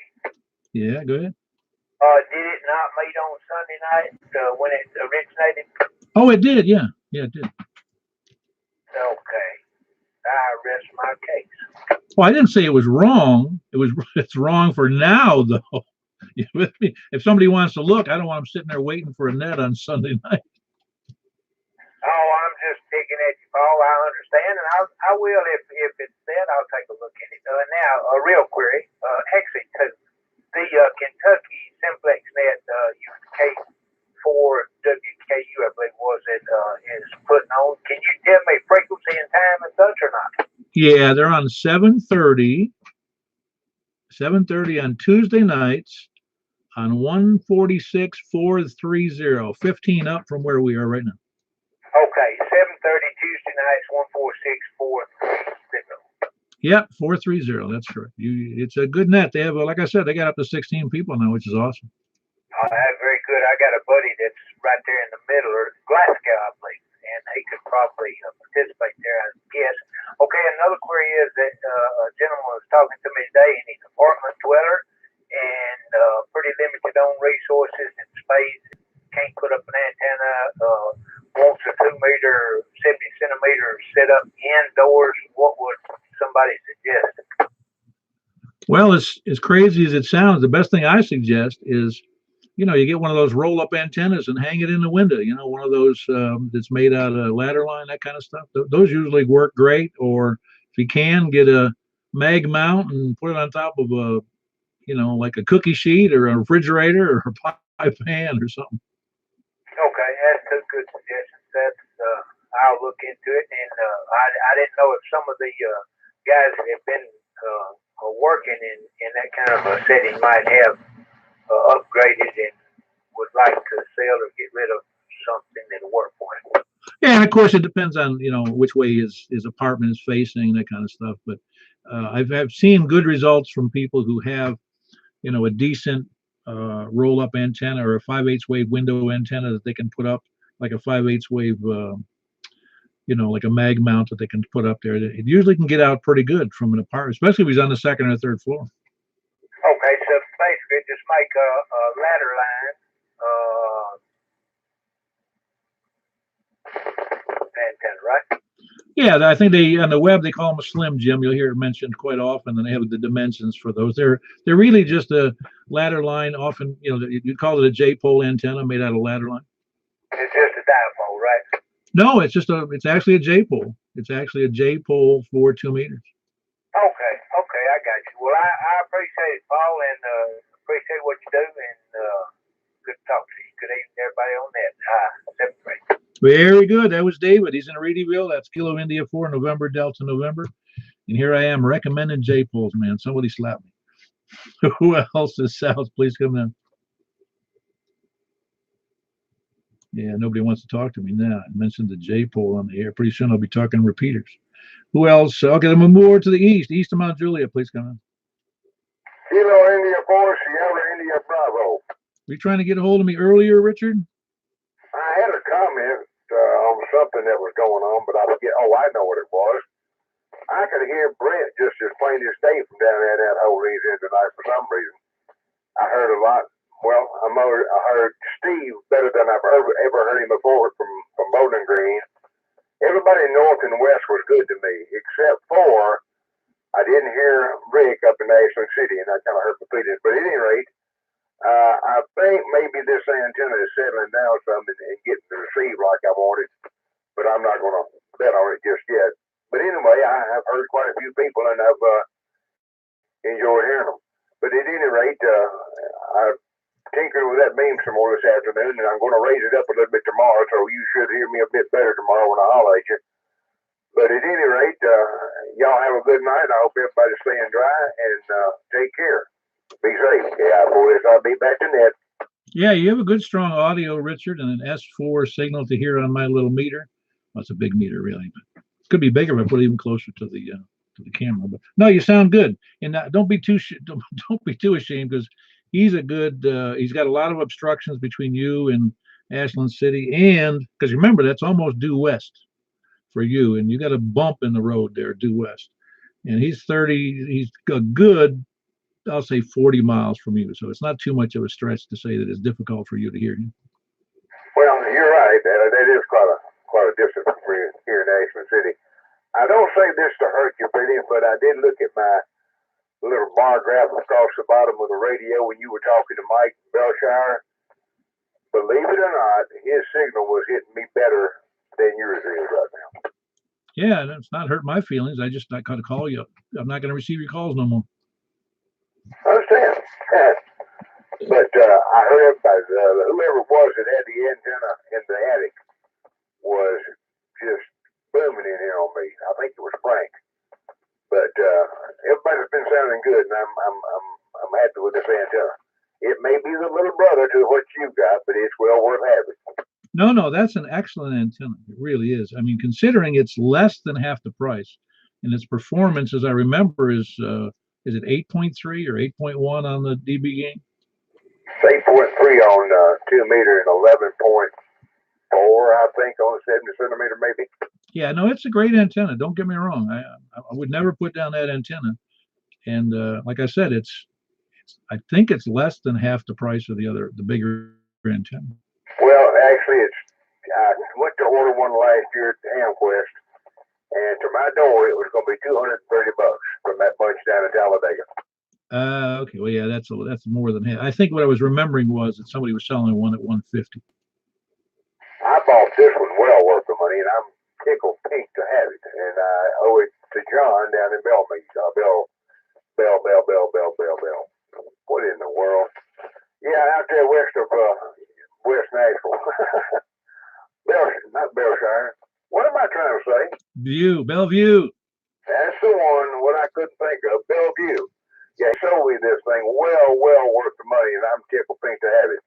Yeah, go ahead. Did it not meet on Sunday night when it originated? Oh, it did. Yeah, it did. Okay, I rest my case. Well, I didn't say it was wrong. It's wrong for now, though. You with me? If somebody wants to look, I don't want them sitting there waiting for a net on Sunday night. Oh, I'm just picking at you, Paul. I understand, and I will if it's said, I'll take a look at it. Now, a real query. Actually, the Kentucky Simplex Net K4WKU, I believe was it, is putting on. Can you tell me frequency and time and such or not? Yeah, they're on 7:30 on Tuesday nights on 146.430, 15 up from where we are right now. Okay, 7:30 Tuesday nights, 146.430. Yep, 430. That's correct. It's a good net. They have, like I said, they got up to 16 people now, which is awesome. That's very good. I got a buddy that's right there in the middle, or Glasgow, I believe, and he could probably participate there, I guess. Okay, another query is that a gentleman was talking to me today, and he's an apartment dweller and pretty limited on resources and space. Can't put up an antenna. Wants a 2-meter, 70-centimeter setup indoors. What would somebody suggest? Well, as crazy as it sounds, the best thing I suggest is, you get one of those roll-up antennas and hang it in the window. One of those that's made out of ladder line, that kind of stuff. Those usually work great. Or if you can, get a mag mount and put it on top of a, like a cookie sheet or a refrigerator or a pie pan or something. Okay, that's two good suggestions. That's I'll look into it, and I didn't know if some of the guys that have been working in that kind of a setting might have upgraded and would like to sell or get rid of something that'll work for him. Yeah, and of course it depends on which way his apartment is facing, that kind of stuff. But I've seen good results from people who have a decent roll-up antenna or a 5/8 wave window antenna that they can put up, like a 5/8 wave, like a mag mount that they can put up there. It usually can get out pretty good from an apartment, especially if he's on the second or third floor. Okay, so basically just make a ladder line antenna, right? Yeah, I think they on the web they call them a slim Jim. You'll hear it mentioned quite often, and they have the dimensions for those. They're really just a ladder line. Often, you call it a J-pole antenna made out of ladder line. It's just a dipole, right? No, it's actually a J-pole. It's actually a J-pole for 2 meters. Okay, I got you. Well, I appreciate it, Paul, and appreciate what you do, and good to talk to you. Good evening, everybody on that. 7-3. Very good. That was David. He's in Reedyville. That's Kilo India 4, November, Delta, November. And here I am recommending J-poles, man. Somebody slap me. Who else is south? Please come in. Yeah, nobody wants to talk to me now. I mentioned the J-pole on the air. Pretty soon I'll be talking repeaters. Who else? Okay, I'm going to move over to the east of Mount Juliet. Please come in. Kilo India 4, Sierra India Bravo. Were you trying to get a hold of me earlier, Richard? I had a comment on something that was going on, but I forget. Oh, I know what it was. I could hear Brent just as plain as day from down there in that whole region tonight for some reason. I heard a lot. Well, I heard Steve better than I've ever heard him before from Bowling Green. Everybody north and west was good to me, except for I didn't hear Rick up in Ashland City, and that kind of hurt my feelings. But at any rate, I think maybe this antenna is settling down some and getting to receive like I wanted, but I'm not going to bet on it just yet. But anyway, I've heard quite a few people, and I've enjoyed hearing them. But at any rate, I tinkered with that beam some more this afternoon, and I'm going to raise it up a little bit tomorrow, so you should hear me a bit better tomorrow when I holler at you. But at any rate, y'all have a good night. I hope everybody's staying dry, and take care. Be safe. Yeah, boys, I'll be back to net. Yeah, you have a good strong audio, Richard, and an S4 signal to hear on my little meter. Well, it's a big meter, really, but it could be bigger if I put it even closer to the camera. But no, you sound good, and don't be too ashamed, because he's he's got a lot of obstructions between you and Ashland City, and because remember that's almost due west for you, and you got a bump in the road there due west, and he's a good, I'll say 40 miles from you, so it's not too much of a stretch to say that it's difficult for you to hear him. Well, you're right. That is quite a distance from here in Ashland City. I don't say this to hurt your feelings, but I did look at my little bar graph across the bottom of the radio when you were talking to Mike Belshire. Believe it or not, his signal was hitting me better than yours is right now. Yeah, and it's not hurt my feelings. I got to call you. I'm not going to receive your calls no more. I understand. But I heard everybody, whoever it was that had the antenna in the attic was just booming in here on me. I think it was Frank. But everybody's been sounding good, and I'm happy with this antenna. It may be the little brother to what you've got, but it's well worth having. No, that's an excellent antenna. It really is. I mean, considering it's less than half the price, and its performance, as I remember, is it 8.3 or 8.1 on the dB gain? 8.3 on 2 meter and 11.4, I think, on 70 centimeter, maybe. Yeah, no, it's a great antenna. Don't get me wrong. I would never put down that antenna. And like I said, I think it's less than half the price of the bigger antenna. Well, actually, I went to order one last year at Amquest, and to my door, it was going to be $230 from that bunch down in Talladega. Okay. Well, yeah, that's more than half. I think what I was remembering was that somebody was selling one at 150. I bought this one well worth the money, and I'm tickled pink to have it. And I owe it to John down in Bellmead. Bell. What in the world? Yeah, out there west of West Nashville. Not Bellshire. What am I trying to say? Bellevue. That's the one. What I couldn't think of, Bellevue. Yeah, sold me this thing well worth the money, and I'm tickled pink to have it.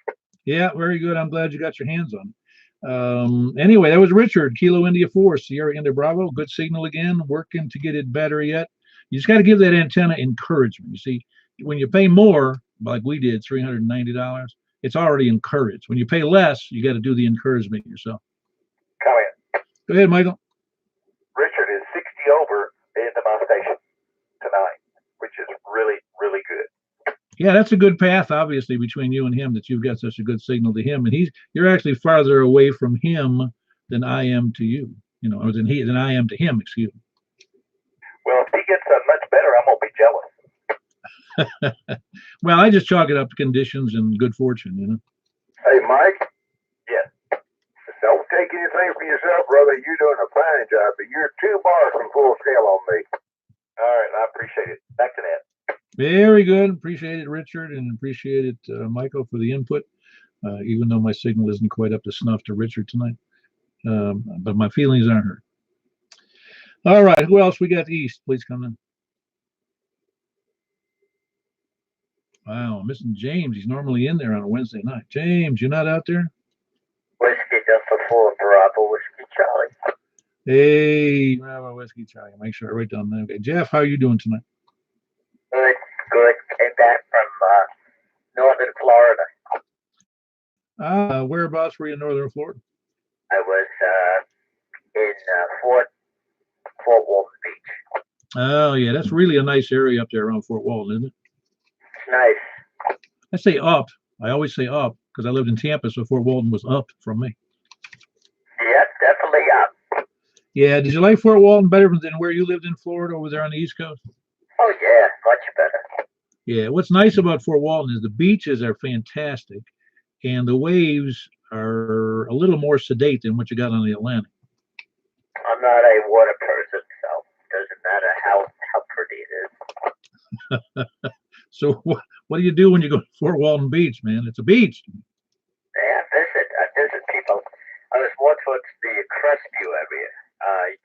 Yeah, very good. I'm glad you got your hands on it. Anyway, that was Richard, Kilo India 4, Sierra India Bravo. Good signal again, working to get it better yet. You just got to give that antenna encouragement. You see, when you pay more, like we did, $390, it's already encouraged. When you pay less, you got to do the encouragement yourself. Come in. Go ahead, Michael. Richard is 60 over into my station tonight, which is really, really good. Yeah, that's a good path, obviously, between you and him, that you've got such a good signal to him, and you're actually farther away from him than I am to you, or than I am to him. Excuse me. Well, if he gets much better, I'm gonna be jealous. Well, I just chalk it up to conditions and good fortune. Hey, Mike. Yes. Don't take anything for yourself, brother. You're doing a fine job, but you're 2 bars from full scale on me. All right, I appreciate it. Back to that. Very good. Appreciate it, Richard, and appreciate it, Michael, for the input. Even though my signal isn't quite up to snuff to Richard tonight, but my feelings aren't hurt. All right, who else we got east? Please come in. Wow, I'm missing James. He's normally in there on a Wednesday night. James, you're not out there? Whiskey Delta 4 Bravo Whiskey Charlie. Hey, Bravo Whiskey Charlie. Make sure I write down that. Okay, Jeff, how are you doing tonight? Good. Came back from northern Florida. Whereabouts were you in northern Florida? I was in Fort Walton Beach. Oh, yeah, that's really a nice area up there around Fort Walton, isn't it? It's nice. I say up. I always say up because I lived in Tampa, so Fort Walton was up from me. Yep, definitely up. Yeah, did you like Fort Walton better than where you lived in Florida over there on the East Coast? Oh, yeah, much better. Yeah, what's nice about Fort Walton is the beaches are fantastic, and the waves are a little more sedate than what you got on the Atlantic. I'm not a water person, so it doesn't matter how pretty it is. So what do you do when you go to Fort Walton Beach, man? It's a beach. Yeah, I visit people. I was more towards the Crestview area.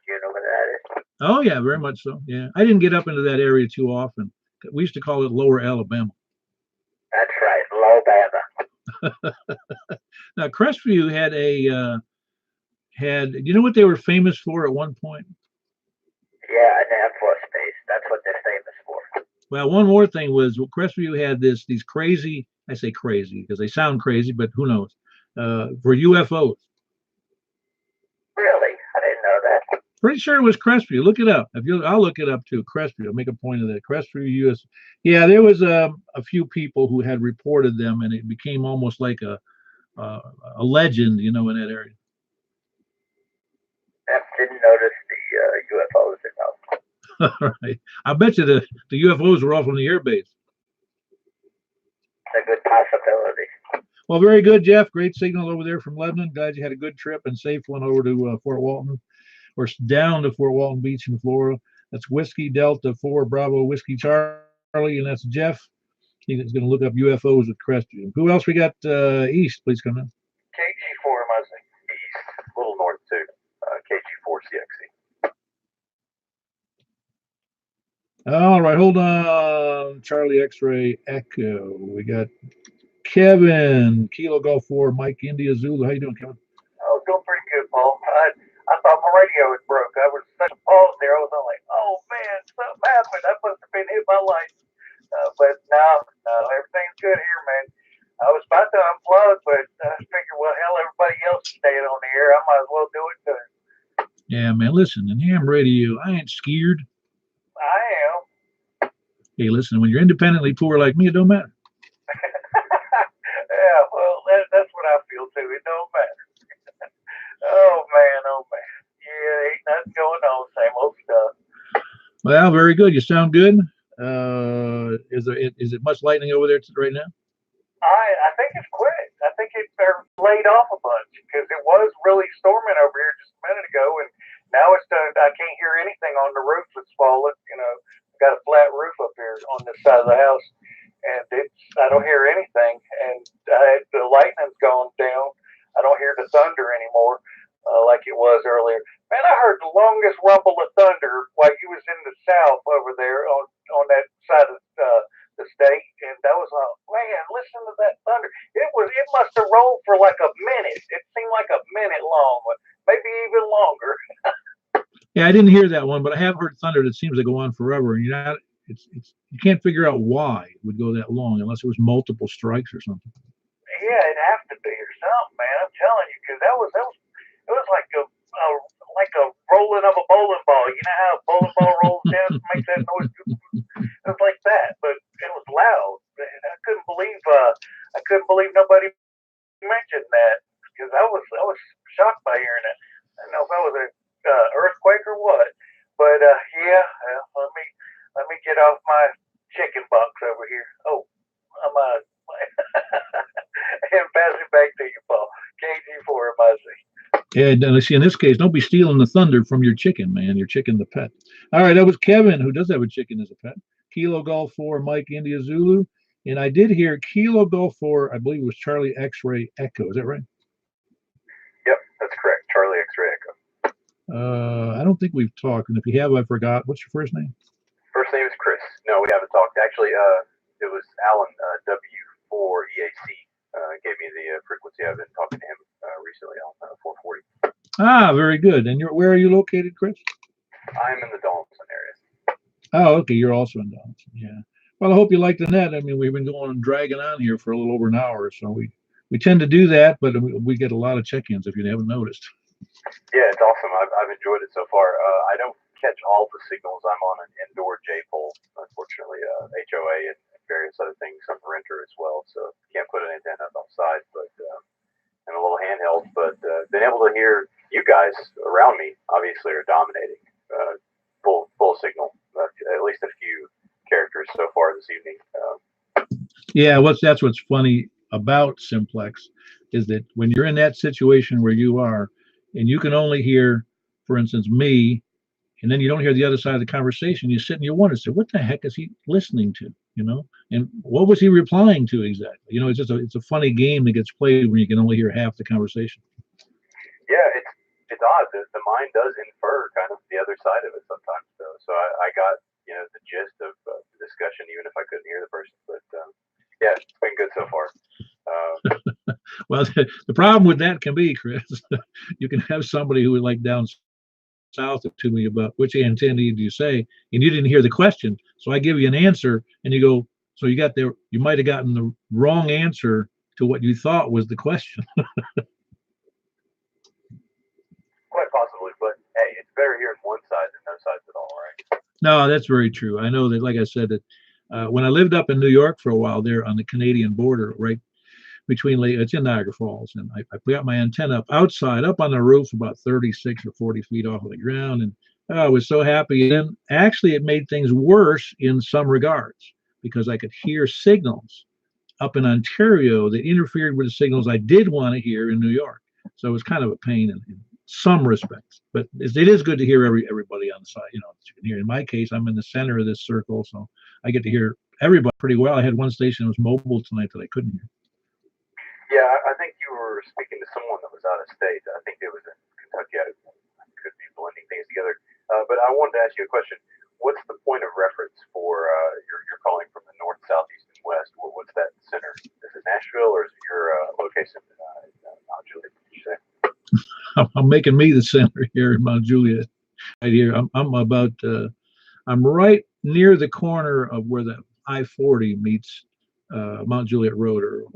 You know where that is? Oh, yeah, very much so. Yeah, I didn't get up into that area too often. We used to call it Lower Alabama. That's right, Lobama. Now, Crestview you know what they were famous for at one point? Yeah, an Air Force base. That's what they're famous for. Well, one more thing was Crestview had these crazy, I say crazy because they sound crazy, but who knows, for UFOs. Really? I didn't know that. Pretty sure it was Crestview. Look it up. I'll look it up too. Crestview. I'll make a point of that. Crestview, US. Yeah, there was a few people who had reported them, and it became almost like a legend, in that area. I didn't notice the UFOs enough. All right. I bet you the UFOs were off on the air base. It's a good possibility. Well, very good, Jeff. Great signal over there from Lebanon. Glad you had a good trip and safe one over to Fort Walton, or down to Fort Walton Beach in Florida. That's Whiskey Delta 4 Bravo Whiskey Charlie, and that's Jeff. He's going to look up UFOs with Crestview. Who else we got east? Please come in. KG4 Muzzling east, a little north too. KG4 CXE. All right, hold on. Charlie X-Ray Echo. We got Kevin, Kilo Golf 4, Mike India Zulu. How you doing, Kevin? Oh, doing pretty good, Paul. I thought my radio was broke. I was such a pause there. I was like, oh man, something happened. I must have been hit by lights. But no, everything's good here, man. I was about to unplug, but I figured, well, hell, everybody else is staying on the air. I might as well do it too. Yeah, man, listen, in ham radio, I ain't scared. I am. Hey, listen, when you're independently poor like me, it don't matter. Yeah, well, that's what I feel too. It don't matter. Oh man. Yeah, ain't nothing going on. Same old stuff. Well, very good. You sound good. is it much lightning over there right now? I think it's quit. I think they're laid off a bunch because it was really storming over here just a minute ago, and now it's done. I can't hear anything on the roof that's fallen. You know, got a flat roof up here on this side of the house, and I don't hear anything. And the lightning's gone down. I don't hear the thunder anymore like it was earlier. Man, I heard the longest rumble of thunder while you was in the south over there on that side of the state, and that was man, listen to that thunder. It must have rolled for like a minute. It seemed like a minute long, maybe even longer. Yeah, I didn't hear that one, but I have heard thunder that seems to go on forever, and you can't figure out why it would go that long unless it was multiple strikes or something. Yeah, it'd have to be or something, man. I'm telling you, because it was like a rolling of a bowling ball. You know how a bowling ball rolls down and makes that noise? It was like that, but it was loud. I couldn't believe nobody mentioned that because I was shocked by hearing it. I don't know if that was a earthquake or what, but yeah. Let me get off my chicken box over here. Oh, I'm and pass it back to you, Paul. KG4 MIC. Yeah, and see, in this case, don't be stealing the thunder from your chicken, man. Your chicken, the pet. All right, that was Kevin, who does have a chicken as a pet. Kilo Golf 4, Mike India Zulu. And I did hear Kilo Golf 4, I believe it was Charlie X-Ray Echo. Is that right? Yep, that's correct. Charlie X-Ray Echo. I don't think we've talked. And if you have, I forgot. What's your first name? First name is Chris. No, we haven't talked. Actually, it was Alan, W4EAC, gave me the frequency. I've been talking to him recently on 440. Ah, very good. And where are you located, Chris? I'm in the Donaldson area. Oh, okay. You're also in Donaldson. Yeah. Well, I hope you like the net. I mean, we've been going and dragging on here for a little over an hour, so we tend to do that, but we get a lot of check-ins if you haven't noticed. Yeah, it's awesome. I've enjoyed it so far. I don't catch all the signals. I'm on an indoor J-pole, unfortunately, HOA and various other things. I'm a renter as well, so can't put an antenna up outside, but and a little handheld. But been able to hear you guys around me. Obviously, are dominating full signal. At least a few characters so far this evening. Yeah, that's what's funny about Simplex is that when you're in that situation where you are, and you can only hear, for instance, me, and then you don't hear the other side of the conversation, you sit and you wonder, so what the heck is he listening to? You know, and what was he replying to exactly? You know, it's a funny game that gets played when you can only hear half the conversation. Yeah, it's odd. The mind does infer kind of the other side of it sometimes. So I got the gist of the discussion, even if I couldn't hear the person. But yeah, it's been good so far. Well, the problem with that can be, Chris, you can have somebody who would like down south to me about which antenna did you say, and you didn't hear the question. So I give you an answer, and you go, so you might have gotten the wrong answer to what you thought was the question. Quite possibly, but hey, it's better hearing one side than no sides at all, right? No, that's very true. I know that, like I said, that when I lived up in New York for a while there on the Canadian border, right between it's in Niagara Falls, and I put my antenna up outside, up on the roof, about 36 or 40 feet off of the ground, and I was so happy. And actually, it made things worse in some regards because I could hear signals up in Ontario that interfered with the signals I did want to hear in New York. So it was kind of a pain in some respects, but it is good to hear everybody on the side. You know, you can hear. In my case, I'm in the center of this circle, so I get to hear everybody pretty well. I had one station that was mobile tonight that I couldn't hear. Yeah, I think you were speaking to someone that was out of state. I think it was in Kentucky. I could be blending things together. But I wanted to ask you a question. What's the point of reference for you're calling from the north, south, east, and west? What's that center? Is it Nashville or is it your location in Mount Juliet? Did you say? I'm making me the center here in Mount Juliet. Right here, I'm right near the corner of where the I-40 meets Mount Juliet Road or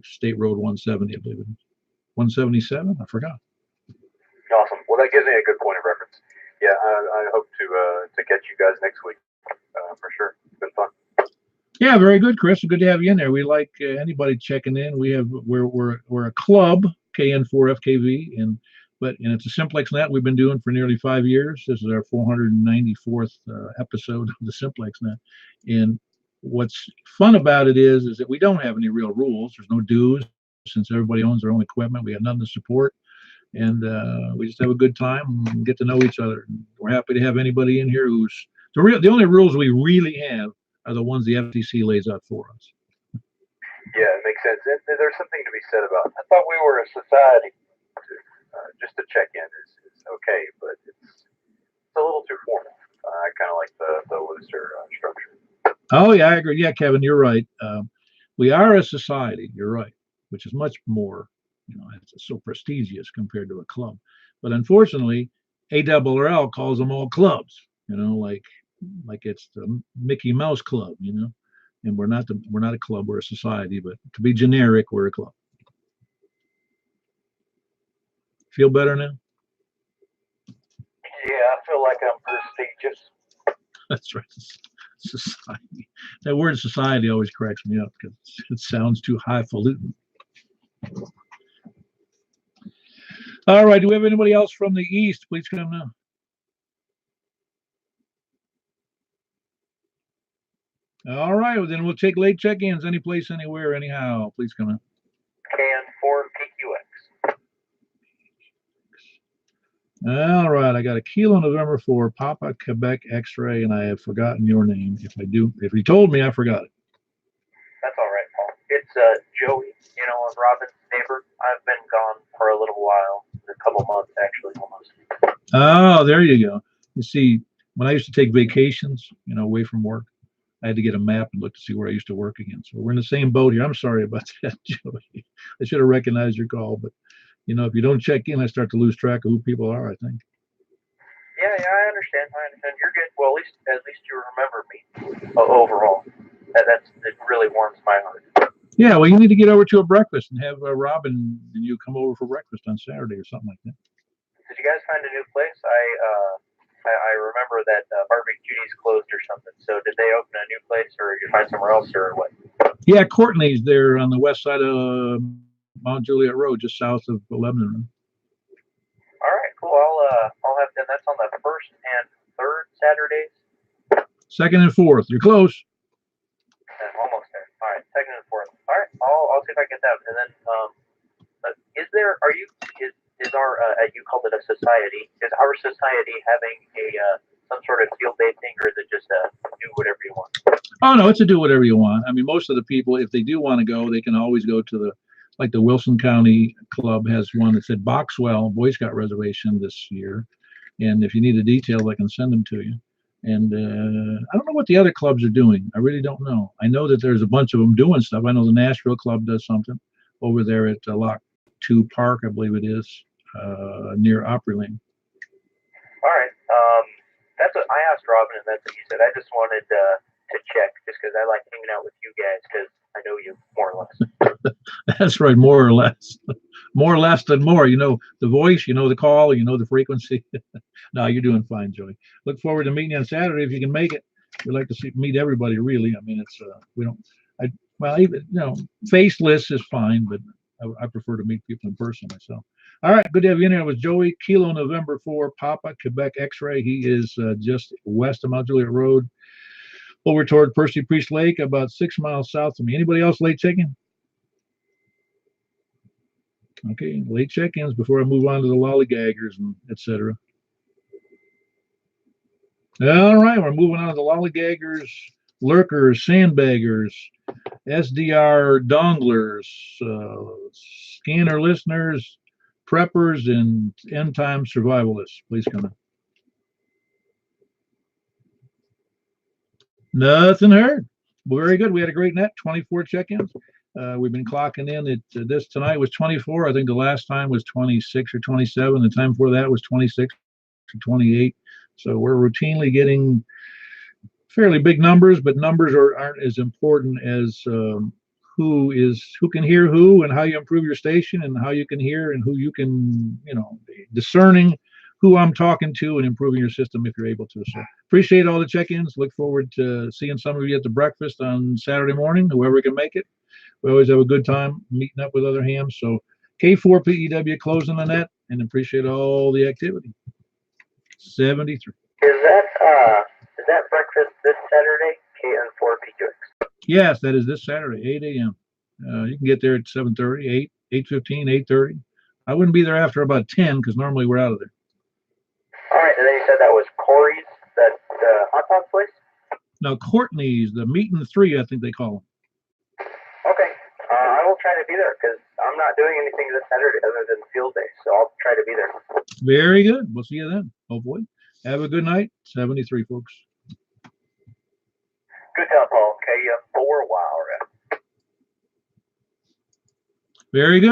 State Road 170, I believe it is. 177? I forgot. Awesome. Well, that gives me a good point of reference. Yeah, I hope to catch you guys next week for sure. It's been fun. Yeah, very good, Chris. Good to have you in there. We like anybody checking in. We're a club, KN4FKV, and it's a Simplex Net we've been doing for nearly 5 years. This is our 494th episode of the Simplex Net, and What's fun about it is that we don't have any real rules. There's no dues since everybody owns their own equipment. We have nothing to support, and we just have a good time and get to know each other. We're happy to have anybody in here who's the only rules we really have are the ones the FTC lays out for us. Yeah, it makes sense. And there's something to be said about. I thought we were a society. Just to check in is okay, but it's a little too formal. I kind of like the looser structure. Oh yeah, I agree. Yeah, Kevin, you're right. We are a society. You're right, which is much more, it's so prestigious compared to a club. But unfortunately, ARRL calls them all clubs. Like it's the Mickey Mouse Club. And we're not a club. We're a society. But to be generic, we're a club. Feel better now? Yeah, I feel like I'm prestigious. That's right. Society. That word society always cracks me up because it sounds too highfalutin. All right. Do we have anybody else from the East? Please come now. All right. Well, then we'll take late check-ins any place, anywhere, anyhow. Please come in. Can for PQX. All right. I got a Kilo November 4 Papa Quebec X-ray, and I have forgotten your name. If you told me, I forgot it. That's all right, Paul. It's Joey, Robin's neighbor. I've been gone for a little while, a couple months actually, almost. Oh, there you go. You see, when I used to take vacations, away from work, I had to get a map and look to see where I used to work again. So we're in the same boat here. I'm sorry about that, Joey. I should have recognized your call, but if you don't check in, I start to lose track of who people are, I think. Yeah, I understand. You're good. Well, at least you remember me overall. It really warms my heart. Yeah, well, you need to get over to a breakfast and have Robin and you come over for breakfast on Saturday or something like that. Did you guys find a new place? I remember that Barbecue Judy's closed or something. So did they open a new place, or did you find somewhere else, or what? Yeah, Courtney's there on the west side of Mount Juliet Road, just south of Lebanon. All right, cool. I'll have them. That's on the 1st and 3rd Saturdays. 2nd and 4th. You're close. I'm almost there. All right, 2nd and 4th. All right, I'll see if I can get that. And then, is our you called it a society? Is our society having some sort of field day thing, or is it just do whatever you want? Oh no, it's a do whatever you want. I mean, most of the people, if they do want to go, they can always go to the Wilson County Club has one that said Boxwell Boy Scout reservation this year, and if you need a detail, I can send them to you. And I don't know what the other clubs are doing. I really don't know. I know that there's a bunch of them doing stuff. I know the Nashville Club does something over there at Lock 2 Park, I believe it is, near Opryland. All right. That's what I asked Robin, and that's what he said. I just wanted to check, just because I like hanging out with you guys, because I know you more or less. That's right, more or less. More or less than more. The voice, the call, the frequency. No, you're doing fine, Joey. Look forward to meeting you on Saturday if you can make it. We'd like to meet everybody, really. I mean, faceless is fine, but I prefer to meet people in person myself. All right, good to have you in here. It was Joey, Kilo November 4 Papa Quebec X-ray. He is just west of Mount Juliet Road, over toward Percy Priest Lake, about 6 miles south of me. Anybody else late check-in? Okay, late check-ins before I move on to the lollygaggers and etc. All right, we're moving on to the lollygaggers, lurkers, sandbaggers, SDR donglers, scanner listeners, preppers, and end-time survivalists. Please come in. Nothing heard. Well, very good. We had a great net, 24 check-ins. We've been clocking in at this tonight was 24. I think the last time was 26 or 27. The time before that was 26 or 28. So we're routinely getting fairly big numbers, but numbers aren't as important as who can hear who and how you improve your station and how you can hear and who you can, discerning who I'm talking to and improving your system if you're able to. So appreciate all the check-ins. Look forward to seeing some of you at the breakfast on Saturday morning, whoever can make it. We always have a good time meeting up with other hams. So K4PEW closing the net, and appreciate all the activity. 73. Is that breakfast this Saturday, KN4 PQX. Yes, that is this Saturday, 8 a.m. You can get there at 7:30, 8:15, 8:30. I wouldn't be there after about 10 because normally we're out of there. All right, and then you said that was Corey's, that hot dog place? Now, Courtney's, the Meat and Three, I think they call them. Okay. I will try to be there because I'm not doing anything this Saturday other than field day, so I'll try to be there. Very good. We'll see you then, hopefully. Have a good night. 73, folks. Good job, Paul. KN4, wow. Very good.